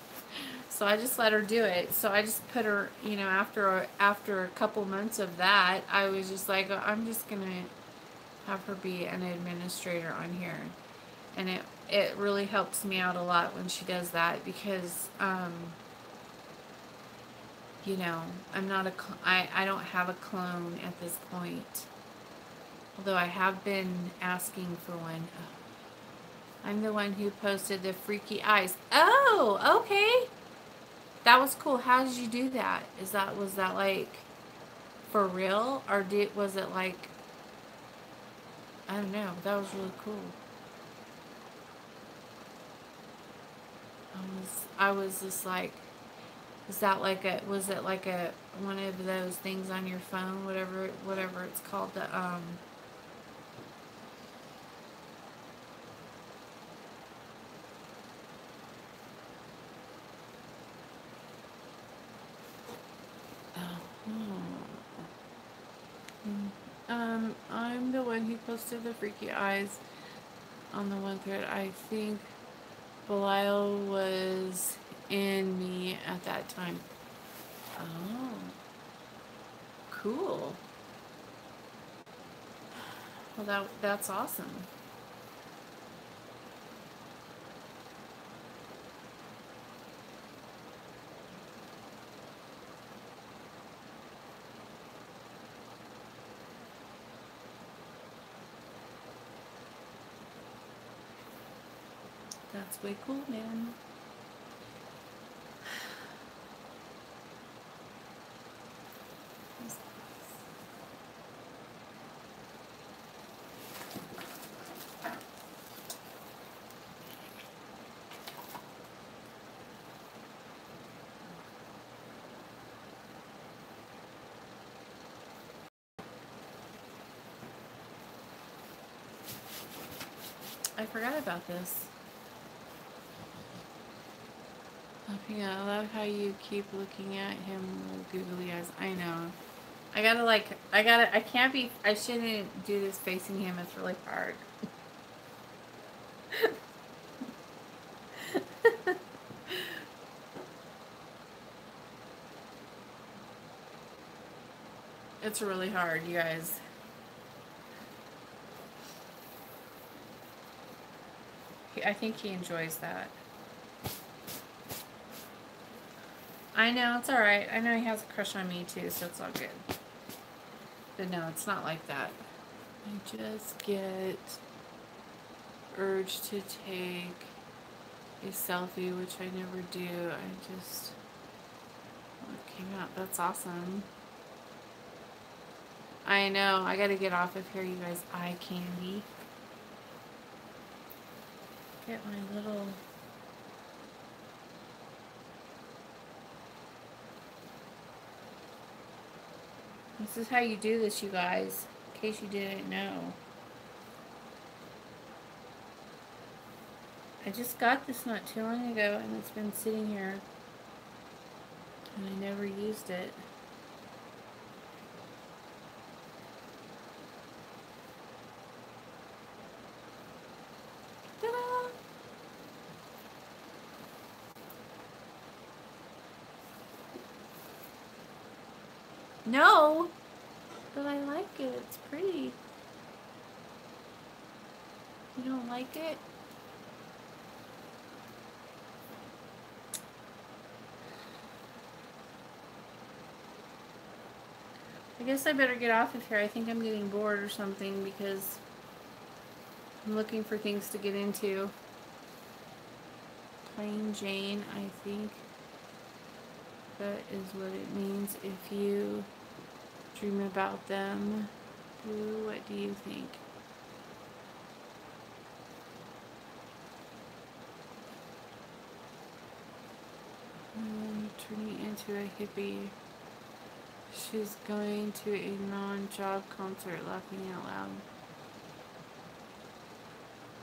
So I just let her do it. So I just put her, after a couple months of that, I was just like, I'm just going to have her be an administrator on here. And it really helps me out a lot when she does that, because I'm not I don't have a clone at this point. Although I have been asking for one. I'm the one who posted the freaky eyes. Oh, okay. That was cool. How did you do that? Was that like for real, or was it like, I don't know. That was really cool. I was just like, was it like one of those things on your phone, whatever it's called, the I'm the one who posted the freaky eyes on the one thread. I think Belial was in me at that time. Oh, cool. Well, that's awesome. That's way cool, man. I forgot about this. Yeah, I love how you keep looking at him with googly eyes. I know. I shouldn't do this facing him. It's really hard. It's really hard, you guys. I think he enjoys that. I know, it's alright. I know he has a crush on me too, so it's all good. But no, it's not like that. I just get urged to take a selfie, which I never do. It came out. That's awesome. I know. I gotta get off of here, you guys. Eye candy. Get my little... This is how you do this, you guys, in case you didn't know. I just got this not too long ago, and it's been sitting here, and I never used it. Ta-da! No, but I like it. It's pretty. You don't like it? I guess I better get off of here. I think I'm getting bored or something because I'm looking for things to get into. Plain Jane, I think that is what it means if you dream about them. What do you think? Turning into a hippie. She's going to a non-job concert, laughing out loud.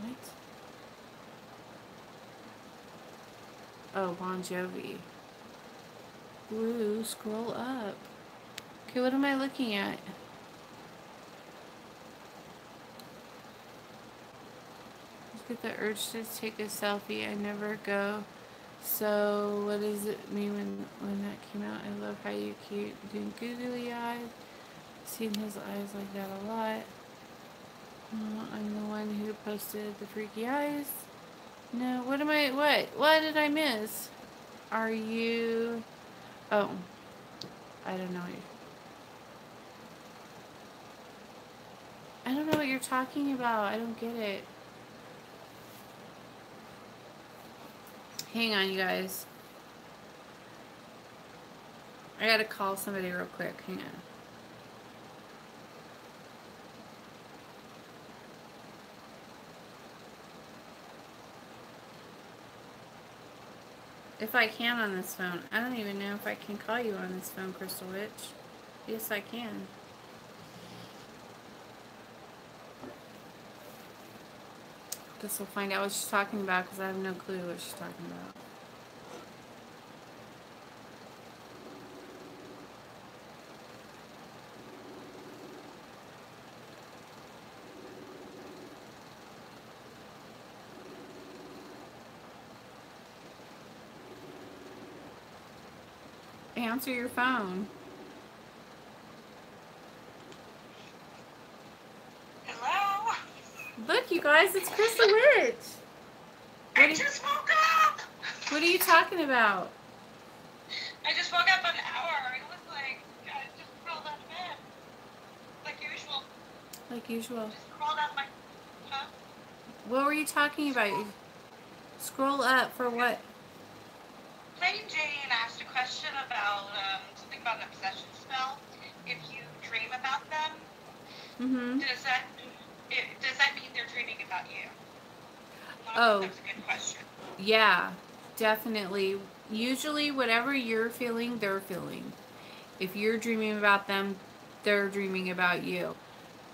What? Oh, Bon Jovi. Blue, scroll up. Okay, what am I looking at? Let's get the urge to take a selfie. I never go. So, what does it mean when that came out? I love how you keep doing googly eyes. Seen his eyes like that a lot. I'm the one who posted the freaky eyes. No, what did I miss? Are you... Oh, I don't know. I don't know what you're talking about. I don't get it. Hang on, you guys. I gotta call somebody real quick. Hang on. If I can on this phone. I don't even know if I can call you on this phone, Crystal Witch. Yes, I can. Guess we'll find out what she's talking about because I have no clue what she's talking about. Answer your phone. Hello? Look, you guys, it's Crystal Witch. I just woke up! What are you talking about? I just woke up an hour. It was like, I just crawled out of bed. Like usual. Like usual. Just crawled out of my... Huh? What were you talking about? Scroll up for what? Plain Jane asked a question about something about an obsession spell. If you dream about them, does that mean they're dreaming about you? Oh, that's a good question. Yeah, definitely. Usually, whatever you're feeling, they're feeling. If you're dreaming about them, they're dreaming about you.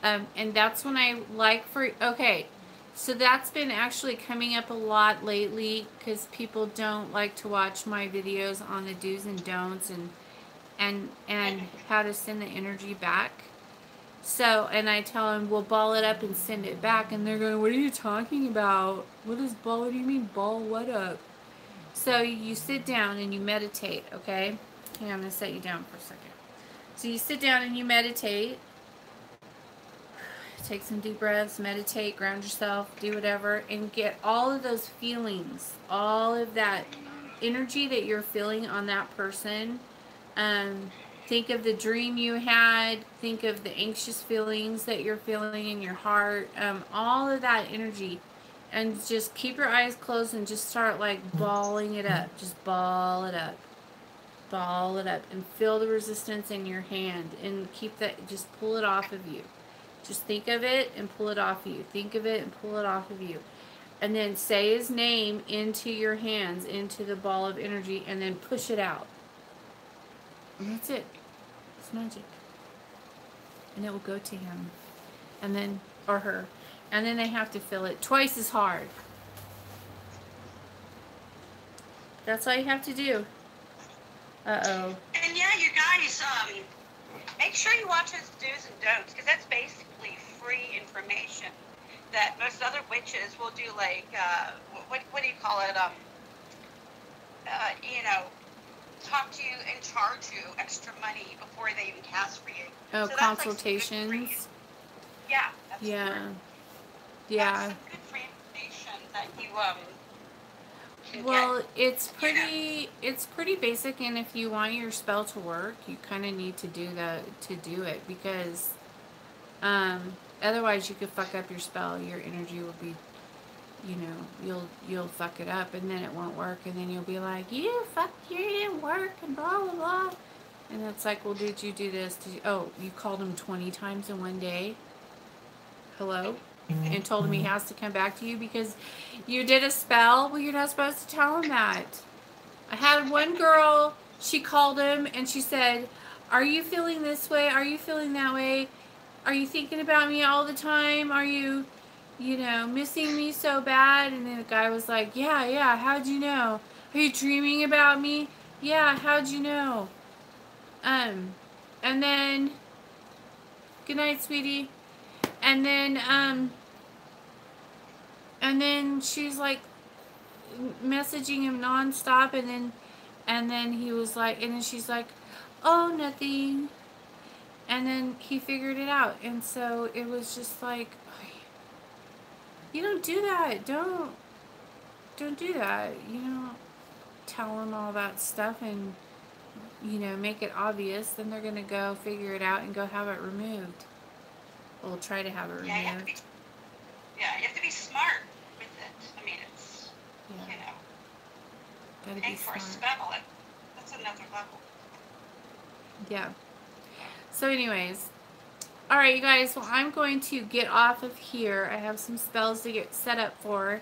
And that's when I like okay. So that's been actually coming up a lot lately because people don't like to watch my videos on the do's and don'ts and how to send the energy back. So, and I tell them, we'll ball it up and send it back. And they're going, what are you talking about? What do you mean ball what up? So you sit down and you meditate, okay? Hang on, I'm going to set you down for a second. So you sit down and you meditate. Take some deep breaths, meditate, ground yourself, do whatever, and get all of those feelings, all of that energy that you're feeling on that person. Think of the dream you had. Think of the anxious feelings that you're feeling in your heart. All of that energy. And just keep your eyes closed and just start like balling it up. Just ball it up. Ball it up. And feel the resistance in your hand. And keep that, just pull it off of you. Just think of it and pull it off of you. Think of it and pull it off of you. And then say his name into your hands, into the ball of energy, and then push it out. And that's it. It's magic. And it will go to him. And then, or her. And then they have to feel it twice as hard. That's all you have to do. Uh-oh. And yeah, you guys, make sure you watch his do's and don'ts, because that's basically free information that most other witches will do, like, what do you call it? You know, talk to you and charge you extra money before they even cast for you. Oh, so consultations. Like yeah. That's yeah. Yeah. That's some good free information that you well, it's pretty basic, and if you want your spell to work, you kind of need to do it, because otherwise you could fuck up your spell. Your energy will be, you know, you'll fuck it up, and then it won't work, and then you'll be like, you didn't work, and blah blah blah. And it's like, well, did you do this? You called him 20 times in one day? Hello? And told him he has to come back to you because you did a spell? Well, you're not supposed to tell him that. I had one girl, she called him and she said, are you feeling this way? Are you feeling that way? Are you thinking about me all the time? Are you, missing me so bad? And then the guy was like, yeah, how'd you know? Are you dreaming about me? Yeah, how'd you know? And then, good night, sweetie. And then she's like messaging him nonstop, and then he was like, and then she's like, oh, nothing. And then he figured it out, and so it was just like, you don't do that. Don't do that. You don't tell him all that stuff and make it obvious. Then they're gonna go figure it out and go have it removed. We'll try to have it removed. You have to be smart with it. I mean, it's, gotta be for a spell, that's another level. Yeah. So anyways, all right, you guys, well, I'm going to get off of here. I have some spells to get set up for,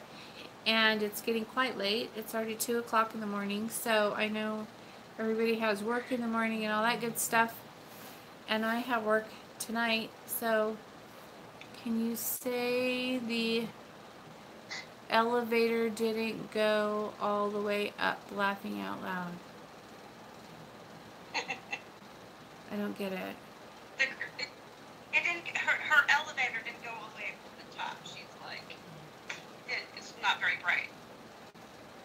and it's getting quite late. It's already 2 o'clock in the morning, so I know everybody has work in the morning and all that good stuff, and I have work tonight. So can you say the elevator didn't go all the way up, laughing out loud? I don't get it. Her elevator didn't go all the way up to the top. She's like, it's not very bright.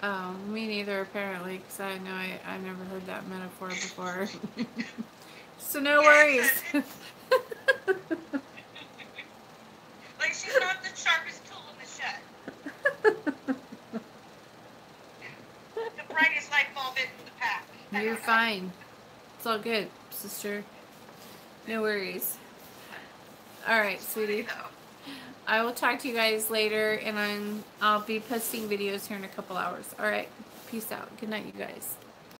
Oh, me neither, apparently, because I know I've never heard that metaphor before. So no worries. Like, she's not the sharpest tool in the shed. The brightest light bulb in the pack. You're fine. It's all good, sister. No worries. All right, sweetie. I will talk to you guys later, and I'll be posting videos here in a couple hours. All right. Peace out. Good night, you guys.